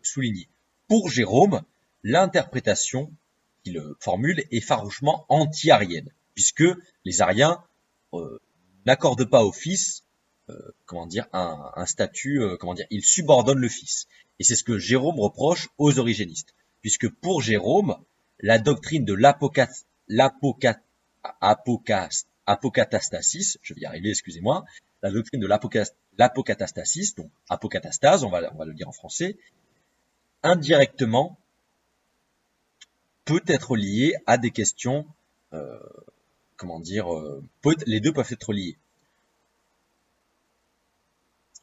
soulignée. Pour Jérôme, l'interprétation qu'il formule est farouchement anti-arienne, puisque les ariens n'accordent pas au Fils un statut, ils subordonnent le Fils. Et c'est ce que Jérôme reproche aux origénistes, puisque pour Jérôme, la doctrine de l'apocatastasis, je vais y arriver, excusez-moi, la doctrine de l'apocatastasis, donc apocatastase, on va le dire en français, indirectement peut être liée à des questions, les deux peuvent être liés.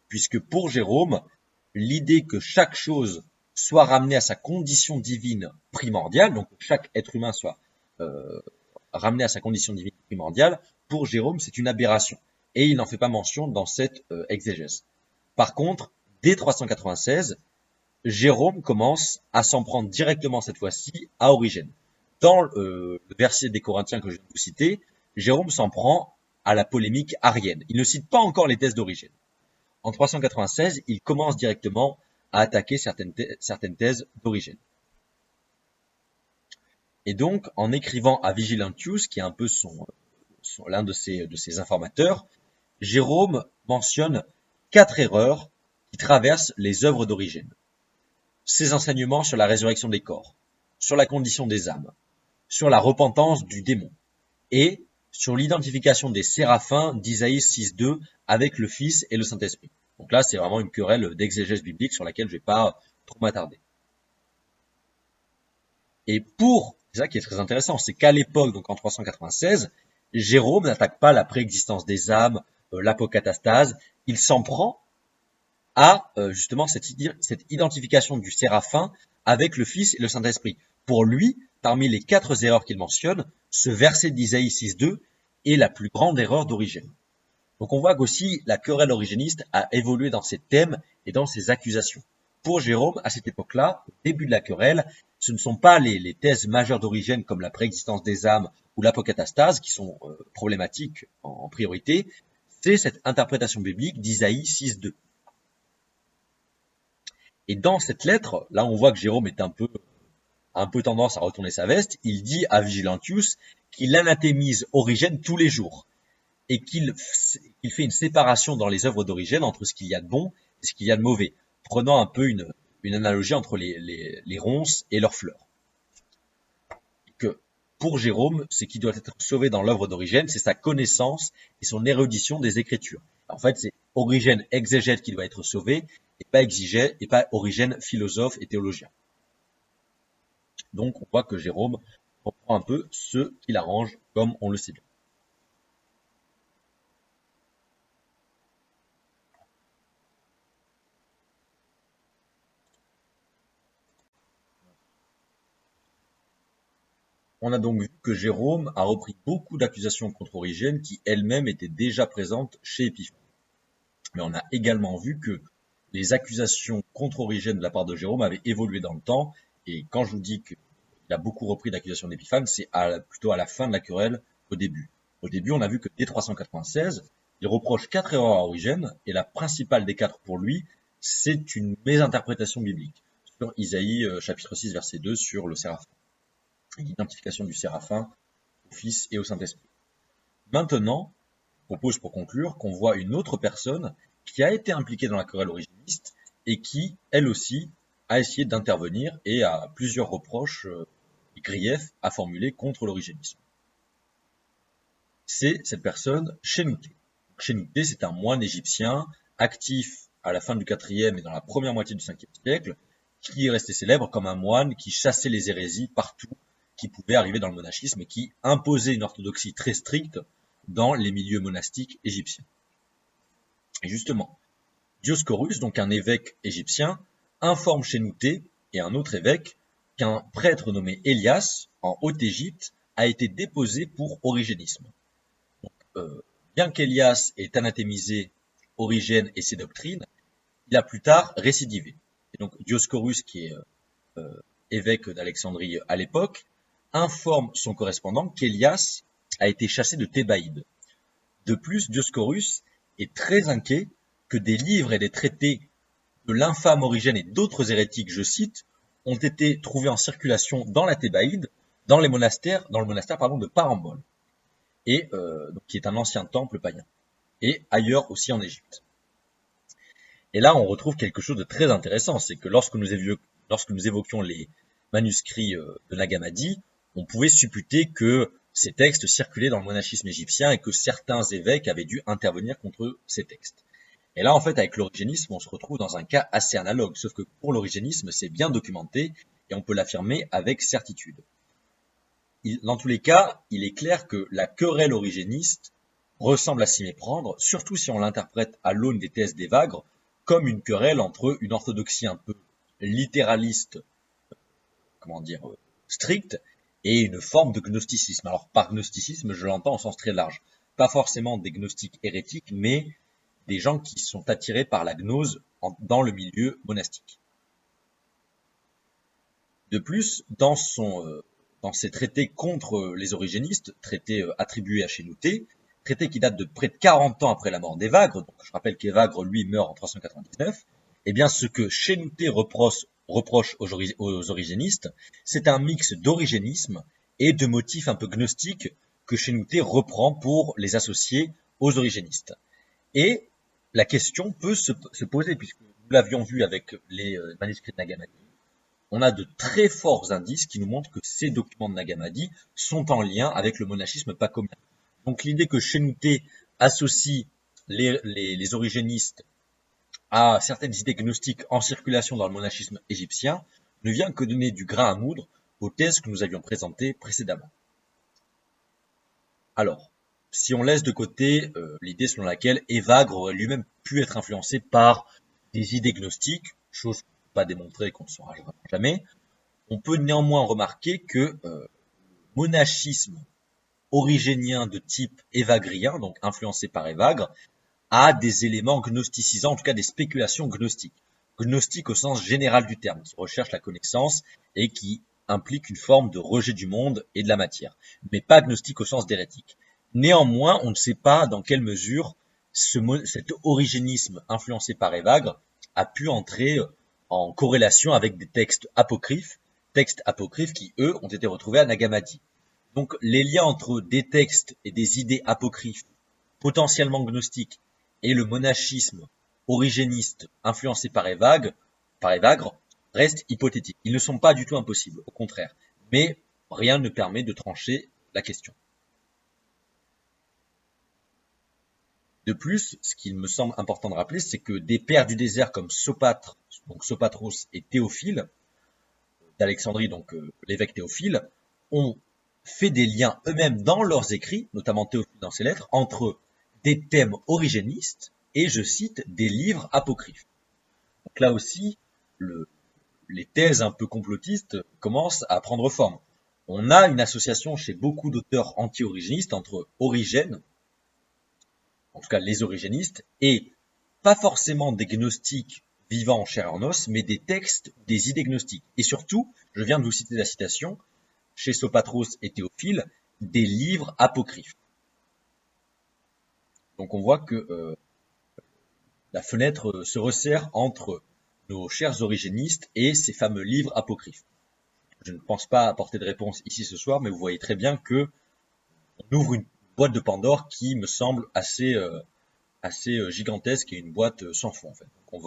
Puisque pour Jérôme, l'idée que chaque chose soit ramenée à sa condition divine primordiale, donc que chaque être humain soit ramené à sa condition divine primordiale, pour Jérôme, c'est une aberration. Et il n'en fait pas mention dans cette exégèse. Par contre, dès 396, Jérôme commence à s'en prendre directement cette fois-ci à Origène. Dans le verset des Corinthiens que je viens de vous citer, Jérôme s'en prend à la polémique arienne. Il ne cite pas encore les thèses d'Origène. En 396, il commence directement à attaquer certaines thèses d'Origène. Et donc, en écrivant à Vigilantius, qui est un peu l'un de ses informateurs, Jérôme mentionne 4 erreurs qui traversent les œuvres d'Origène. Ses enseignements sur la résurrection des corps, sur la condition des âmes, sur la repentance du démon, et sur l'identification des séraphins d'Isaïe 6.2 avec le Fils et le Saint-Esprit. Donc là, c'est vraiment une querelle d'exégèse biblique sur laquelle je ne vais pas trop m'attarder. Et c'est ça qui est très intéressant, c'est qu'à l'époque, donc en 396, Jérôme n'attaque pas la préexistence des âmes, l'apocatastase, il s'en prend à justement cette identification du séraphin avec le Fils et le Saint-Esprit. Pour lui, parmi les 4 erreurs qu'il mentionne, ce verset d'Isaïe 6.2 est la plus grande erreur d'Origène. Donc on voit qu'aussi la querelle origéniste a évolué dans ses thèmes et dans ses accusations. Pour Jérôme, à cette époque-là, au début de la querelle, ce ne sont pas les thèses majeures d'Origène comme la préexistence des âmes ou l'apocatastase qui sont problématiques en priorité, c'est cette interprétation biblique d'Isaïe 6.2. Et dans cette lettre, là on voit que Jérôme est un peu tendance à retourner sa veste, il dit à Vigilantius qu'il anathémise Origène tous les jours et qu'il fait une séparation dans les œuvres d'Origène entre ce qu'il y a de bon et ce qu'il y a de mauvais, prenant un peu une analogie entre les ronces et leurs fleurs. Que pour Jérôme, ce qui doit être sauvé dans l'œuvre d'Origène, c'est sa connaissance et son érudition des Écritures. En fait, c'est Origène exégète qui doit être sauvé, et pas Origène philosophe et théologien. Donc on voit que Jérôme reprend un peu ce qu'il arrange, comme on le sait bien. On a donc vu que Jérôme a repris beaucoup d'accusations contre Origène qui elles-mêmes étaient déjà présentes chez Épiphane. Mais on a également vu que les accusations contre Origène de la part de Jérôme avaient évolué dans le temps, et quand je vous dis qu'il a beaucoup repris d'accusations d'Épiphane, c'est plutôt à la fin de la querelle qu'au début. Au début, on a vu que dès 396, il reproche 4 erreurs à Origène, et la principale des 4 pour lui, c'est une mésinterprétation biblique sur Isaïe chapitre 6 verset 2 sur le séraphin. L'identification du séraphin au Fils et au Saint-Esprit. Maintenant, je propose pour conclure qu'on voit une autre personne qui a été impliquée dans la querelle origéniste et qui, elle aussi, a essayé d'intervenir et a plusieurs reproches et griefs à formuler contre l'origénisme. C'est cette personne, Chénouté. Chénouté, c'est un moine égyptien actif à la fin du IVe et dans la première moitié du Ve siècle, qui est resté célèbre comme un moine qui chassait les hérésies partout qui pouvaient arriver dans le monachisme et qui imposait une orthodoxie très stricte dans les milieux monastiques égyptiens. Et justement, Dioscorus, donc un évêque égyptien, informe Chénouté et un autre évêque qu'un prêtre nommé Élias, en Haute-Égypte, a été déposé pour origénisme. Donc, bien qu'Élias ait anathémisé Origène et ses doctrines, il a plus tard récidivé. Et donc Dioscorus, qui est évêque d'Alexandrie à l'époque, informe son correspondant qu'Élias a été chassé de Thébaïde. De plus, Dioscorus est très inquiet que des livres et des traités de l'infâme Origène et d'autres hérétiques, je cite, ont été trouvés en circulation dans la Thébaïde, dans le monastère de Parambole, et donc, qui est un ancien temple païen, et ailleurs aussi en Égypte. Et là, on retrouve quelque chose de très intéressant, c'est que lorsque nous évoquions les manuscrits de Nag Hammadi, on pouvait supputer que ces textes circulaient dans le monachisme égyptien et que certains évêques avaient dû intervenir contre ces textes. Et là, en fait, avec l'origénisme, on se retrouve dans un cas assez analogue, sauf que pour l'origénisme, c'est bien documenté et on peut l'affirmer avec certitude. Dans tous les cas, il est clair que la querelle origéniste ressemble à s'y méprendre, surtout si on l'interprète à l'aune des thèses d'Évagre, comme une querelle entre une orthodoxie un peu littéraliste, stricte, et une forme de gnosticisme. Alors, par gnosticisme, je l'entends au sens très large. Pas forcément des gnostiques hérétiques, mais des gens qui sont attirés par la gnose dans le milieu monastique. De plus, dans ses traités contre les origénistes, traités attribués à Chénouté, traités qui datent de près de 40 ans après la mort d'Évagre, donc je rappelle qu'Évagre, lui, meurt en 399, eh bien, ce que Chénouté reproche aux origénistes, c'est un mix d'origénisme et de motifs un peu gnostiques que Chénouté reprend pour les associer aux origénistes. Et la question peut se poser, puisque nous l'avions vu avec les manuscrits de Nag Hammadi, on a de très forts indices qui nous montrent que ces documents de Nag Hammadi sont en lien avec le monachisme pacomien. Donc l'idée que Chénouté associe les origénistes à certaines idées gnostiques en circulation dans le monachisme égyptien ne vient que donner du grain à moudre aux thèses que nous avions présentées précédemment. Alors, si on laisse de côté l'idée selon laquelle Évagre aurait lui-même pu être influencé par des idées gnostiques, chose pas démontrée qu'on ne saura jamais, on peut néanmoins remarquer que monachisme origénien de type évagrien, donc influencé par Évagre, a des éléments gnosticisants, en tout cas des spéculations gnostiques. Gnostique au sens général du terme, qui recherche la connaissance et qui implique une forme de rejet du monde et de la matière, mais pas gnostique au sens d'hérétique. Néanmoins, on ne sait pas dans quelle mesure cet origénisme influencé par Évagre a pu entrer en corrélation avec des textes apocryphes qui, eux, ont été retrouvés à Nag Hammadi. Donc, les liens entre des textes et des idées apocryphes potentiellement gnostiques et le monachisme origéniste influencé par Évagre restent hypothétiques. Ils ne sont pas du tout impossibles, au contraire. Mais rien ne permet de trancher la question. De plus, ce qu'il me semble important de rappeler, c'est que des pères du désert comme Sopatre, donc Sopatros et Théophile, d'Alexandrie, donc l'évêque Théophile, ont fait des liens eux-mêmes dans leurs écrits, notamment Théophile dans ses lettres, entre des thèmes origénistes et, je cite, des livres apocryphes. Donc là aussi, les thèses un peu complotistes commencent à prendre forme. On a une association chez beaucoup d'auteurs anti-origénistes entre Origène, en tout cas les origénistes, et pas forcément des gnostiques vivant en chair et en os, mais des textes, des idées gnostiques. Et surtout, je viens de vous citer la citation, chez Sopatros et Théophile, des livres apocryphes. Donc on voit que la fenêtre se resserre entre nos chers origénistes et ces fameux livres apocryphes. Je ne pense pas apporter de réponse ici ce soir, mais vous voyez très bien que on ouvre une boîte de Pandore qui me semble assez gigantesque et une boîte sans fond en fait. Donc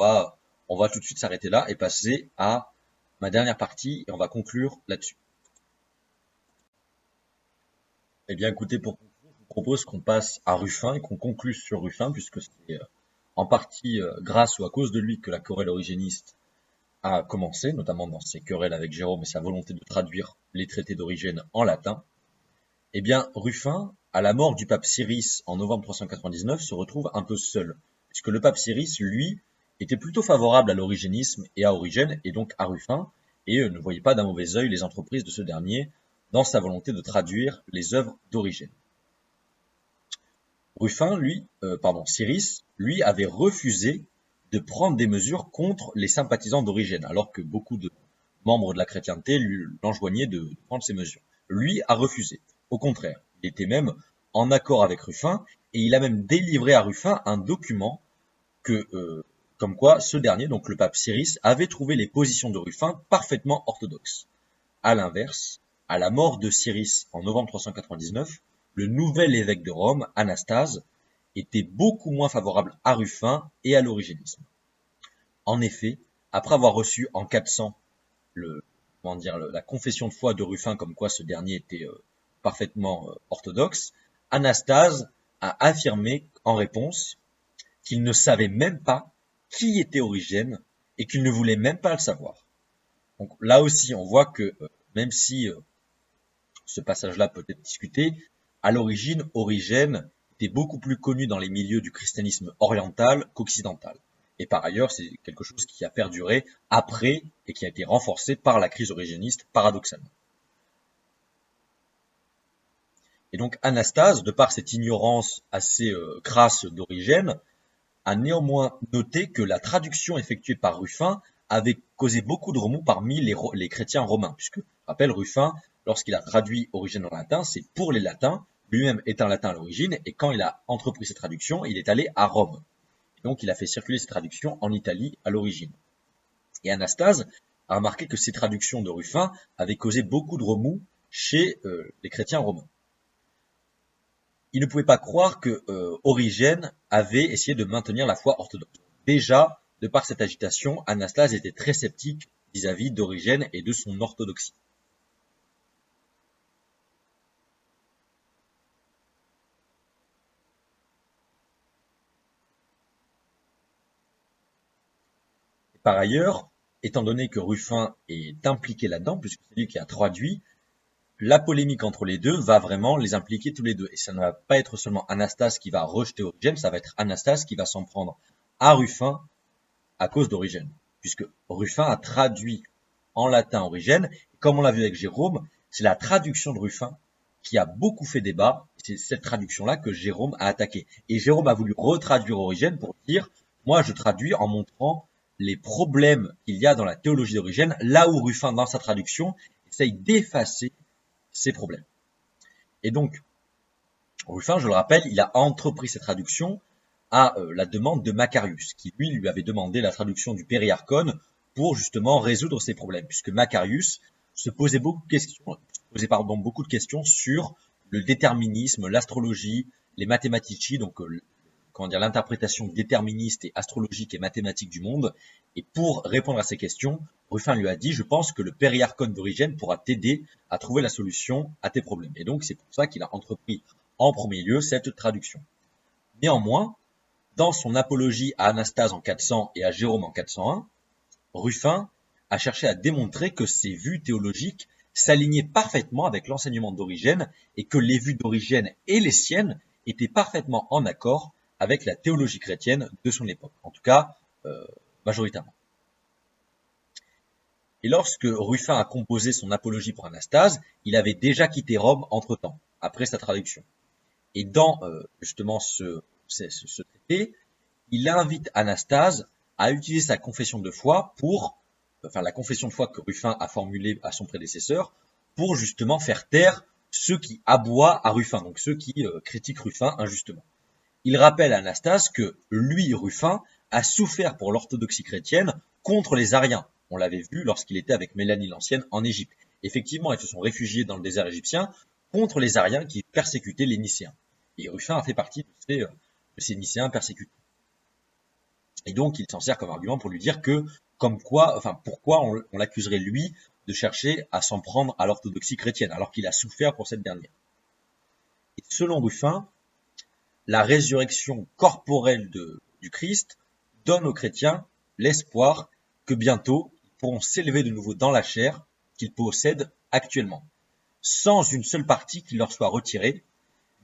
on va tout de suite s'arrêter là et passer à ma dernière partie et on va conclure là-dessus. Eh bien écoutez, pour conclure, je vous propose qu'on passe à Ruffin et qu'on conclue sur Ruffin, puisque c'est en partie grâce ou à cause de lui que la querelle origéniste a commencé, notamment dans ses querelles avec Jérôme et sa volonté de traduire les traités d'Origène en latin. Eh bien, Ruffin, à la mort du pape Cyrus en novembre 399, se retrouve un peu seul, puisque le pape Cyrus, lui, était plutôt favorable à l'origénisme et à Origène, et donc à Ruffin, et ne voyait pas d'un mauvais œil les entreprises de ce dernier dans sa volonté de traduire les œuvres d'Origène. Cyrus, lui, avait refusé de prendre des mesures contre les sympathisants d'Origène, alors que beaucoup de membres de la chrétienté lui l'enjoignaient de prendre ces mesures. Lui a refusé. Au contraire, il était même en accord avec Ruffin, et il a même délivré à Ruffin un document comme quoi ce dernier, donc le pape Cyrus, avait trouvé les positions de Ruffin parfaitement orthodoxes. À l'inverse, à la mort de Cyrus en novembre 399, le nouvel évêque de Rome, Anastase, était beaucoup moins favorable à Ruffin et à l'origénisme. En effet, après avoir reçu en 400 la confession de foi de Ruffin comme quoi ce dernier était parfaitement orthodoxe, Anastase a affirmé en réponse qu'il ne savait même pas qui était Origène et qu'il ne voulait même pas le savoir. Donc là aussi, on voit que même si ce passage-là peut être discuté, à l'origine, Origène était beaucoup plus connu dans les milieux du christianisme oriental qu'occidental. Et par ailleurs, c'est quelque chose qui a perduré après et qui a été renforcé par la crise origéniste, paradoxalement. Et donc Anastase, de par cette ignorance assez crasse d'Origène, a néanmoins noté que la traduction effectuée par Ruffin avait causé beaucoup de remous parmi les chrétiens romains, puisque, rappelle Ruffin, lorsqu'il a traduit Origène en latin, c'est pour les latins, lui-même est un latin à l'origine, et quand il a entrepris cette traduction, il est allé à Rome. Et donc il a fait circuler cette traduction en Italie à l'origine. Et Anastase a remarqué que ces traductions de Ruffin avaient causé beaucoup de remous chez les chrétiens romains. Il ne pouvait pas croire que Origène avait essayé de maintenir la foi orthodoxe. Déjà, de par cette agitation, Anastase était très sceptique vis-à-vis d'Origène et de son orthodoxie. Par ailleurs, étant donné que Ruffin est impliqué là-dedans, puisque c'est lui qui a traduit, la polémique entre les deux va vraiment les impliquer tous les deux. Et ça ne va pas être seulement Anastase qui va rejeter Origène, ça va être Anastase qui va s'en prendre à Ruffin à cause d'Origène. Puisque Ruffin a traduit en latin Origène, et comme on l'a vu avec Jérôme, c'est la traduction de Ruffin qui a beaucoup fait débat, c'est cette traduction-là que Jérôme a attaquée. Et Jérôme a voulu retraduire Origène pour dire, moi je traduis en montrant les problèmes qu'il y a dans la théologie d'Origène, là où Ruffin, dans sa traduction, essaye d'effacer ces problèmes. Et donc, Ruffin, je le rappelle, il a entrepris cette traduction à la demande de Macarius, qui lui avait demandé la traduction du Périarchon pour justement résoudre ces problèmes, puisque Macarius se posait beaucoup de questions sur le déterminisme, l'astrologie, les mathématici, donc l'interprétation déterministe et astrologique et mathématique du monde. Et pour répondre à ces questions, Ruffin lui a dit, je pense que le Périarchon d'Origène pourra t'aider à trouver la solution à tes problèmes. Et donc c'est pour ça qu'il a entrepris en premier lieu cette traduction. Néanmoins, dans son apologie à Anastase en 400 et à Jérôme en 401, Ruffin a cherché à démontrer que ses vues théologiques s'alignaient parfaitement avec l'enseignement d'Origène et que les vues d'Origène et les siennes étaient parfaitement en accord avec la théologie chrétienne de son époque, en tout cas majoritairement. Et lorsque Ruffin a composé son apologie pour Anastase, il avait déjà quitté Rome entre-temps, après sa traduction. Et dans justement ce traité, il invite Anastase à utiliser sa confession de foi la confession de foi que Ruffin a formulée à son prédécesseur, pour justement faire taire ceux qui aboient à Ruffin, donc ceux qui critiquent Ruffin injustement. Il rappelle à Anastase que lui, Ruffin, a souffert pour l'orthodoxie chrétienne contre les Ariens. On l'avait vu lorsqu'il était avec Mélanie l'Ancienne en Égypte. Effectivement, ils se sont réfugiés dans le désert égyptien contre les Ariens qui persécutaient les Nicéens. Et Ruffin a fait partie de ces Nicéens persécutés. Et donc, il s'en sert comme argument pour lui dire que, pourquoi on l'accuserait lui de chercher à s'en prendre à l'orthodoxie chrétienne, alors qu'il a souffert pour cette dernière. Et selon Ruffin, la résurrection corporelle du Christ donne aux chrétiens l'espoir que bientôt ils pourront s'élever de nouveau dans la chair qu'ils possèdent actuellement, sans une seule partie qui leur soit retirée,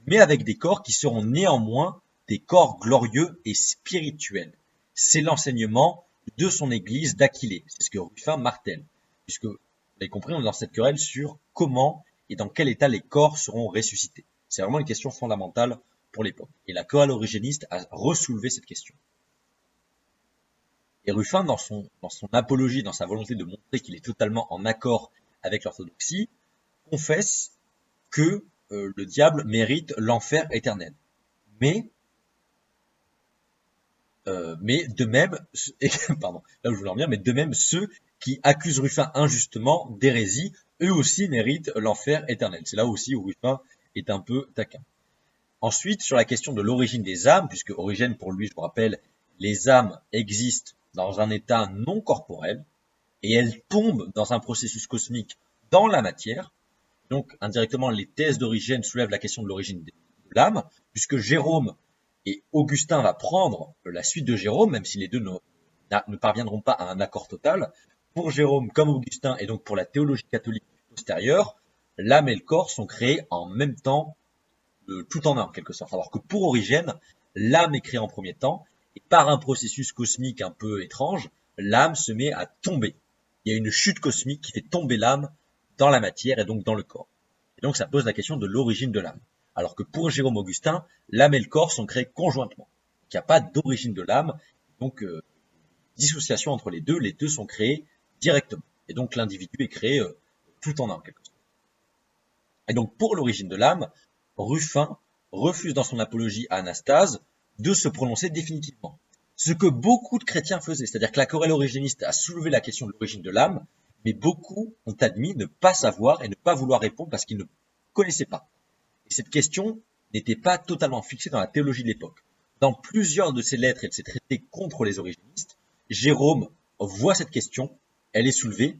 mais avec des corps qui seront néanmoins des corps glorieux et spirituels. C'est l'enseignement de son église d'Aquilée. C'est ce que Ruffin martèle, puisque, vous avez compris, on est dans cette querelle sur comment et dans quel état les corps seront ressuscités. C'est vraiment une question fondamentale pour l'époque. Et la chorale origéniste a ressoulevé cette question. Et Ruffin, dans son apologie, dans sa volonté de montrer qu'il est totalement en accord avec l'orthodoxie, confesse que le diable mérite l'enfer éternel. Mais, mais de même, pardon, là où je voulais en venir, mais de même, ceux qui accusent Ruffin injustement d'hérésie, eux aussi méritent l'enfer éternel. C'est là aussi où Ruffin est un peu taquin. Ensuite, sur la question de l'origine des âmes, puisque Origène, pour lui, je vous rappelle, les âmes existent dans un état non corporel, et elles tombent dans un processus cosmique dans la matière. Donc, indirectement, les thèses d'Origène soulèvent la question de l'origine de l'âme, puisque Jérôme et Augustin va prendre la suite de Jérôme, même si les deux ne parviendront pas à un accord total. Pour Jérôme comme Augustin, et donc pour la théologie catholique postérieure, l'âme et le corps sont créés en même temps, tout en un, en quelque sorte. Alors que pour Origène, l'âme est créée en premier temps, et par un processus cosmique un peu étrange, l'âme se met à tomber. Il y a une chute cosmique qui fait tomber l'âme dans la matière et donc dans le corps. Et donc ça pose la question de l'origine de l'âme. Alors que pour Jérôme Augustin, l'âme et le corps sont créés conjointement. Il n'y a pas d'origine de l'âme, donc dissociation entre les deux sont créés directement. Et donc l'individu est créé tout en un, en quelque sorte. Et donc pour l'origine de l'âme, Ruffin refuse dans son apologie à Anastase de se prononcer définitivement. Ce que beaucoup de chrétiens faisaient, c'est-à-dire que la querelle origéniste a soulevé la question de l'origine de l'âme, mais beaucoup ont admis ne pas savoir et ne pas vouloir répondre parce qu'ils ne connaissaient pas. Et cette question n'était pas totalement fixée dans la théologie de l'époque. Dans plusieurs de ses lettres et de ses traités contre les origénistes, Jérôme voit cette question, elle est soulevée,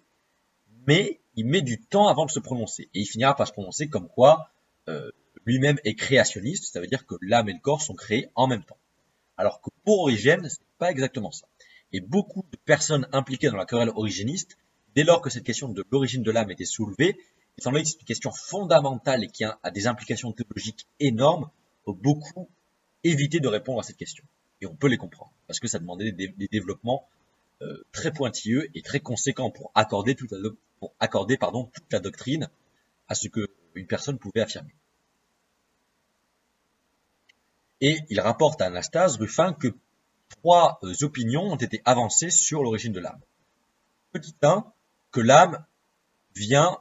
mais il met du temps avant de se prononcer. Et il finira par se prononcer comme quoi lui-même est créationniste, ça veut dire que l'âme et le corps sont créés en même temps. Alors que pour Origène, c'est pas exactement ça. Et beaucoup de personnes impliquées dans la querelle origéniste, dès lors que cette question de l'origine de l'âme était soulevée, étant donné que c'est une question fondamentale et qui a des implications théologiques énormes, ont beaucoup évité de répondre à cette question. Et on peut les comprendre, parce que ça demandait des développements très pointilleux et très conséquents pour accorder toute la doctrine à ce qu'une personne pouvait affirmer. Et il rapporte à Anastase, Ruffin, que 3 opinions ont été avancées sur l'origine de l'âme. Petit 1, que l'âme vient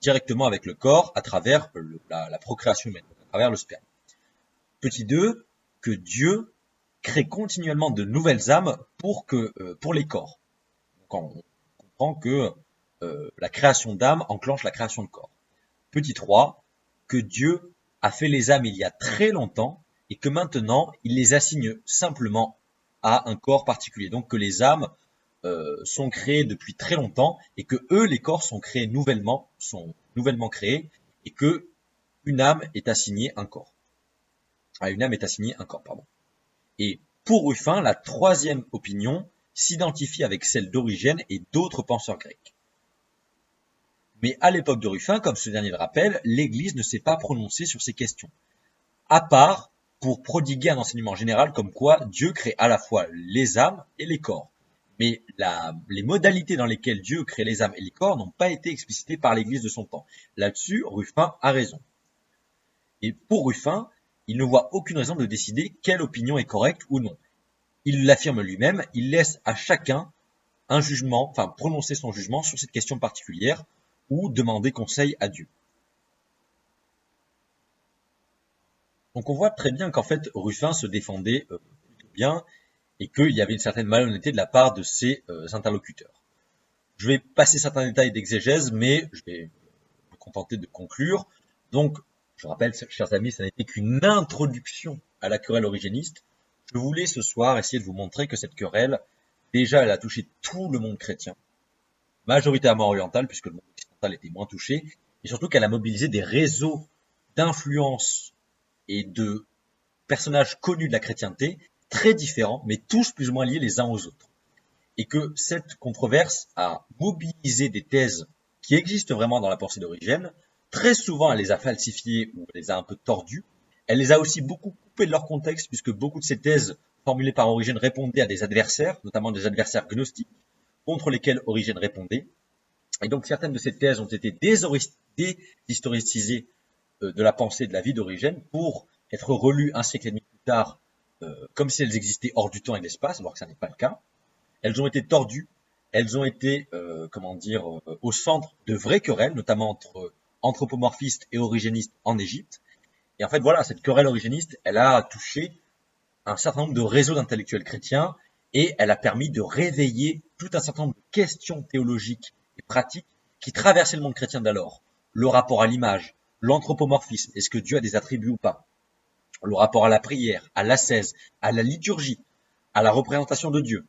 directement avec le corps à travers la procréation humaine, à travers le sperme. Petit 2, que Dieu crée continuellement de nouvelles âmes pour les corps. Donc on comprend que la création d'âme enclenche la création de corps. Petit 3, que Dieu a fait les âmes il y a très longtemps et que maintenant il les assigne simplement à un corps particulier. Donc que les âmes sont créées depuis très longtemps et que eux, les corps, sont nouvellement créés et que une âme est assignée un corps. Une âme est assignée un corps, pardon. Et pour Ruffin, la 3e opinion s'identifie avec celle d'Origène et d'autres penseurs grecs. Mais à l'époque de Ruffin, comme ce dernier le rappelle, l'Église ne s'est pas prononcée sur ces questions, à part pour prodiguer un enseignement général comme quoi Dieu crée à la fois les âmes et les corps. Mais les modalités dans lesquelles Dieu crée les âmes et les corps n'ont pas été explicitées par l'Église de son temps. Là-dessus, Ruffin a raison. Et pour Ruffin, il ne voit aucune raison de décider quelle opinion est correcte ou non. Il l'affirme lui-même, il laisse à chacun un jugement, enfin prononcer son jugement sur cette question particulière ou demander conseil à Dieu. Donc on voit très bien qu'en fait Ruffin se défendait plutôt bien et qu'il y avait une certaine malhonnêteté de la part de ses interlocuteurs. Je vais passer certains détails d'exégèse, mais je vais me contenter de conclure. Donc, je rappelle, chers amis, ça n'était qu'une introduction à la querelle origéniste. Je voulais ce soir essayer de vous montrer que cette querelle, déjà, elle a touché tout le monde chrétien, majoritairement oriental, puisque le monde occidental était moins touché, et surtout qu'elle a mobilisé des réseaux d'influence et de personnages connus de la chrétienté, très différents, mais tous plus ou moins liés les uns aux autres. Et que cette controverse a mobilisé des thèses qui existent vraiment dans la pensée d'Origène. Très souvent, elle les a falsifiées ou elle les a un peu tordues. Elle les a aussi beaucoup coupées de leur contexte, puisque beaucoup de ces thèses formulées par Origène répondaient à des adversaires, notamment des adversaires gnostiques, contre lesquels Origène répondait. Et donc certaines de ces thèses ont été déshistoricisées de la pensée de la vie d'Origène pour être relues un siècle et demi plus tard, comme si elles existaient hors du temps et de l'espace, alors que ça n'est pas le cas. elles ont été tordues, elles ont été, au centre de vraies querelles, notamment entre anthropomorphistes et origénistes en Égypte. Et en fait, voilà, cette querelle origéniste, elle a touché un certain nombre de réseaux d'intellectuels chrétiens et elle a permis de réveiller tout un certain nombre de questions théologiques et pratiques qui traversaient le monde chrétien d'alors. Le rapport à l'image, l'anthropomorphisme, est-ce que Dieu a des attributs ou pas? Le rapport à la prière, à l'ascèse, à la liturgie, à la représentation de Dieu.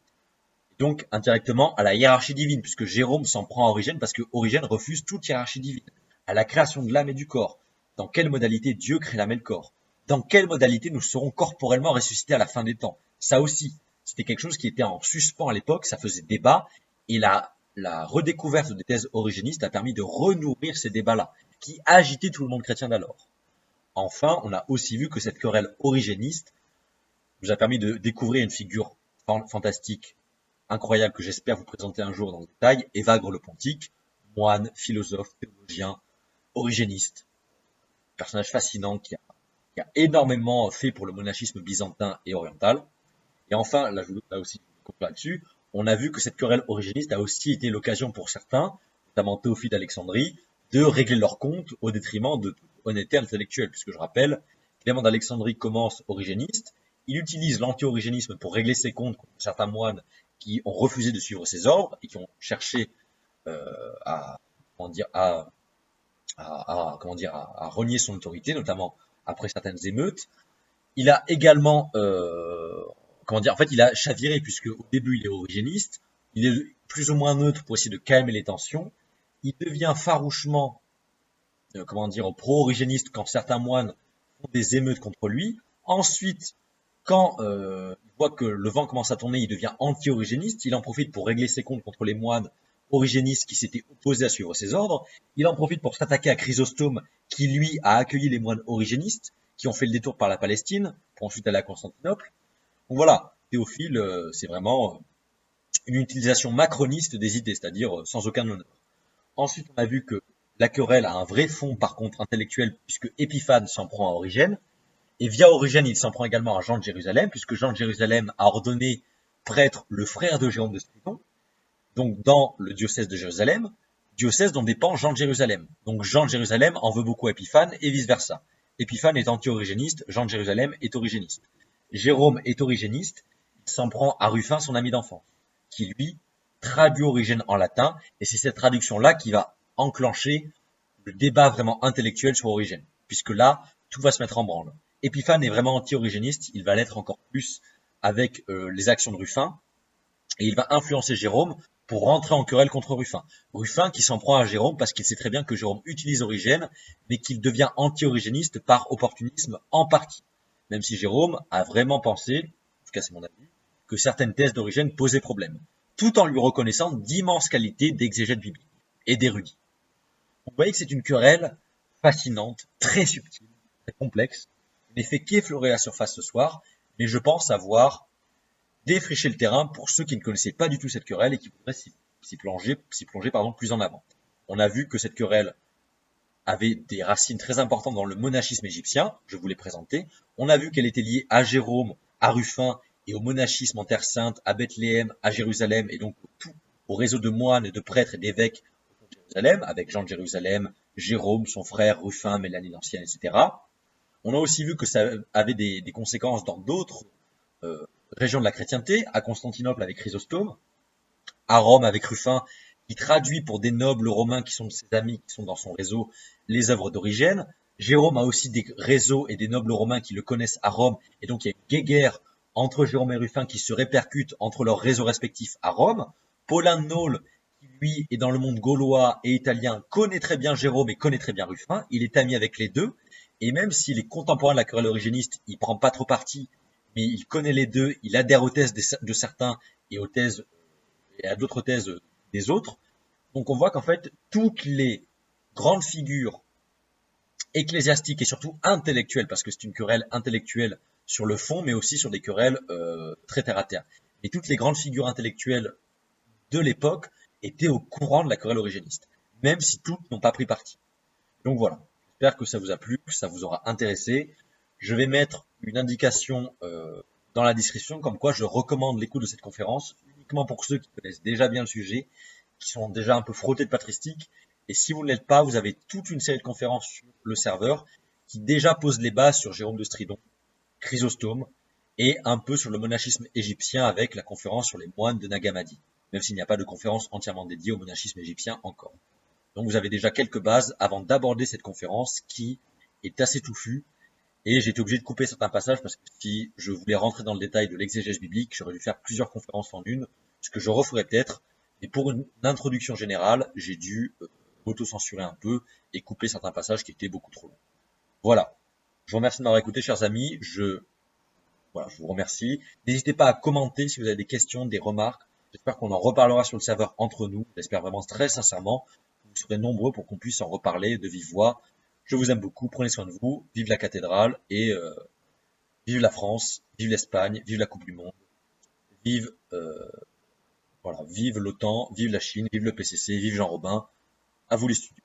Donc, indirectement, à la hiérarchie divine, puisque Jérôme s'en prend à Origène parce que Origène refuse toute hiérarchie divine. À la création de l'âme et du corps. Dans quelle modalité Dieu crée l'âme et le corps? Dans quelle modalité nous serons corporellement ressuscités à la fin des temps? Ça aussi, c'était quelque chose qui était en suspens à l'époque, ça faisait débat, et la redécouverte des thèses origénistes a permis de renourrir ces débats-là, qui agitaient tout le monde chrétien d'alors. Enfin, on a aussi vu que cette querelle origéniste nous a permis de découvrir une figure fantastique, incroyable, que j'espère vous présenter un jour dans le détail, Évagre le Pontique, moine, philosophe, théologien, origéniste, personnage fascinant qui a énormément fait pour le monachisme byzantin et oriental. Et enfin, là aussi, là-dessus, on a vu que cette querelle origéniste a aussi été l'occasion pour certains, notamment Théophile d'Alexandrie, de régler leur compte au détriment de toute honnêteté intellectuelle, puisque je rappelle, Clément d'Alexandrie commence origéniste, il utilise l'anti-origénisme pour régler ses comptes contre certains moines qui ont refusé de suivre ses ordres et qui ont cherché à, à renier son autorité, notamment après certaines émeutes. Il a également, en fait, il a chaviré puisque au début il est origéniste, il est plus ou moins neutre pour essayer de calmer les tensions. Il devient farouchement, pro-origéniste quand certains moines font des émeutes contre lui. Ensuite, quand il voit que le vent commence à tourner, il devient anti-origéniste. Il en profite pour régler ses comptes contre les moines origénistes qui s'étaient opposés à suivre ses ordres. Il en profite pour s'attaquer à Chrysostome, qui lui a accueilli les moines origénistes, qui ont fait le détour par la Palestine, pour ensuite aller à Constantinople. Donc voilà, Théophile, c'est vraiment une utilisation macroniste des idées, c'est-à-dire sans aucun honneur. Ensuite, on a vu que la querelle a un vrai fond, par contre, intellectuel, puisque Épiphane s'en prend à Origène. Et via Origène, il s'en prend également à Jean de Jérusalem, puisque Jean de Jérusalem a ordonné prêtre le frère de Jérôme de Stridon, donc dans le diocèse de Jérusalem, diocèse dont dépend Jean de Jérusalem. Donc Jean de Jérusalem en veut beaucoup à Épiphane, et vice-versa. Épiphane est anti-origéniste, Jean de Jérusalem est origéniste. Jérôme est origéniste, il s'en prend à Ruffin, son ami d'enfance, qui lui traduit Origène en latin, et c'est cette traduction-là qui va enclencher le débat vraiment intellectuel sur Origène, puisque là, tout va se mettre en branle. Épiphane est vraiment anti-origéniste, il va l'être encore plus avec les actions de Ruffin, et il va influencer Jérôme pour rentrer en querelle contre Ruffin. Ruffin qui s'en prend à Jérôme parce qu'il sait très bien que Jérôme utilise Origène, mais qu'il devient anti-origéniste par opportunisme en partie. Même si Jérôme a vraiment pensé, en tout cas c'est mon avis, que certaines thèses d'Origène posaient problème, tout en lui reconnaissant d'immenses qualités d'exégète biblique et d'érudit. Vous voyez que c'est une querelle fascinante, très subtile, très complexe. Je n'ai fait qu'effleurer la surface ce soir, mais je pense avoir défriché le terrain pour ceux qui ne connaissaient pas du tout cette querelle et qui voudraient s'y plonger plus en avant. On a vu que cette querelle avait des racines très importantes dans le monachisme égyptien, je vous l'ai présenté. On a vu qu'elle était liée à Jérôme, à Ruffin et au monachisme en Terre Sainte, à Bethléem, à Jérusalem, et donc au réseau de moines, et de prêtres et d'évêques de Jérusalem, avec Jean de Jérusalem, Jérôme, son frère, Ruffin, Mélanie l'Ancienne, etc. On a aussi vu que ça avait des conséquences dans d'autres régions de la chrétienté, à Constantinople avec Chrysostome, à Rome avec Ruffin, qui traduit pour des nobles romains qui sont de ses amis, qui sont dans son réseau, les œuvres d'Origène. Jérôme a aussi des réseaux et des nobles romains qui le connaissent à Rome, et donc il y a une guéguerre entre Jérôme et Ruffin qui se répercute entre leurs réseaux respectifs à Rome. Paulin de Nole, qui lui est dans le monde gaulois et italien, connaît très bien Jérôme et connaît très bien Ruffin, il est ami avec les deux, et même s'il est contemporain de la querelle origéniste, il prend pas trop parti, mais il connaît les deux, il adhère aux thèses de certains et aux thèses et à d'autres thèses des autres. Donc on voit qu'en fait, toutes les grandes figures ecclésiastiques et surtout intellectuelles, parce que c'est une querelle intellectuelle sur le fond, mais aussi sur des querelles très terre à terre. Et toutes les grandes figures intellectuelles de l'époque étaient au courant de la querelle origéniste, même si toutes n'ont pas pris parti. Donc voilà, j'espère que ça vous a plu, que ça vous aura intéressé. Je vais mettre une indication dans la description, comme quoi je recommande l'écoute de cette conférence uniquement pour ceux qui connaissent déjà bien le sujet, qui sont déjà un peu frottés de patristique. Et si vous ne l'êtes pas, vous avez toute une série de conférences sur le serveur qui déjà posent les bases sur Jérôme de Stridon, Chrysostome, et un peu sur le monachisme égyptien avec la conférence sur les moines de Nag Hammadi, même s'il n'y a pas de conférence entièrement dédiée au monachisme égyptien encore. Donc vous avez déjà quelques bases avant d'aborder cette conférence qui est assez touffue, et j'ai été obligé de couper certains passages parce que si je voulais rentrer dans le détail de l'exégèse biblique, j'aurais dû faire plusieurs conférences en une, ce que je referai peut-être, mais pour une introduction générale, j'ai dû m'auto-censurer un peu et couper certains passages qui étaient beaucoup trop longs. Voilà. Je vous remercie de m'avoir écouté, chers amis. Voilà, je vous remercie. N'hésitez pas à commenter si vous avez des questions, des remarques. J'espère qu'on en reparlera sur le serveur entre nous. J'espère vraiment très sincèrement que vous serez nombreux pour qu'on puisse en reparler de vive voix. Je vous aime beaucoup, prenez soin de vous, vive la cathédrale et vive la France, vive l'Espagne, vive la Coupe du Monde, vive voilà, vive l'OTAN, vive la Chine, vive le PCC, vive Jean Robin. À vous les studios.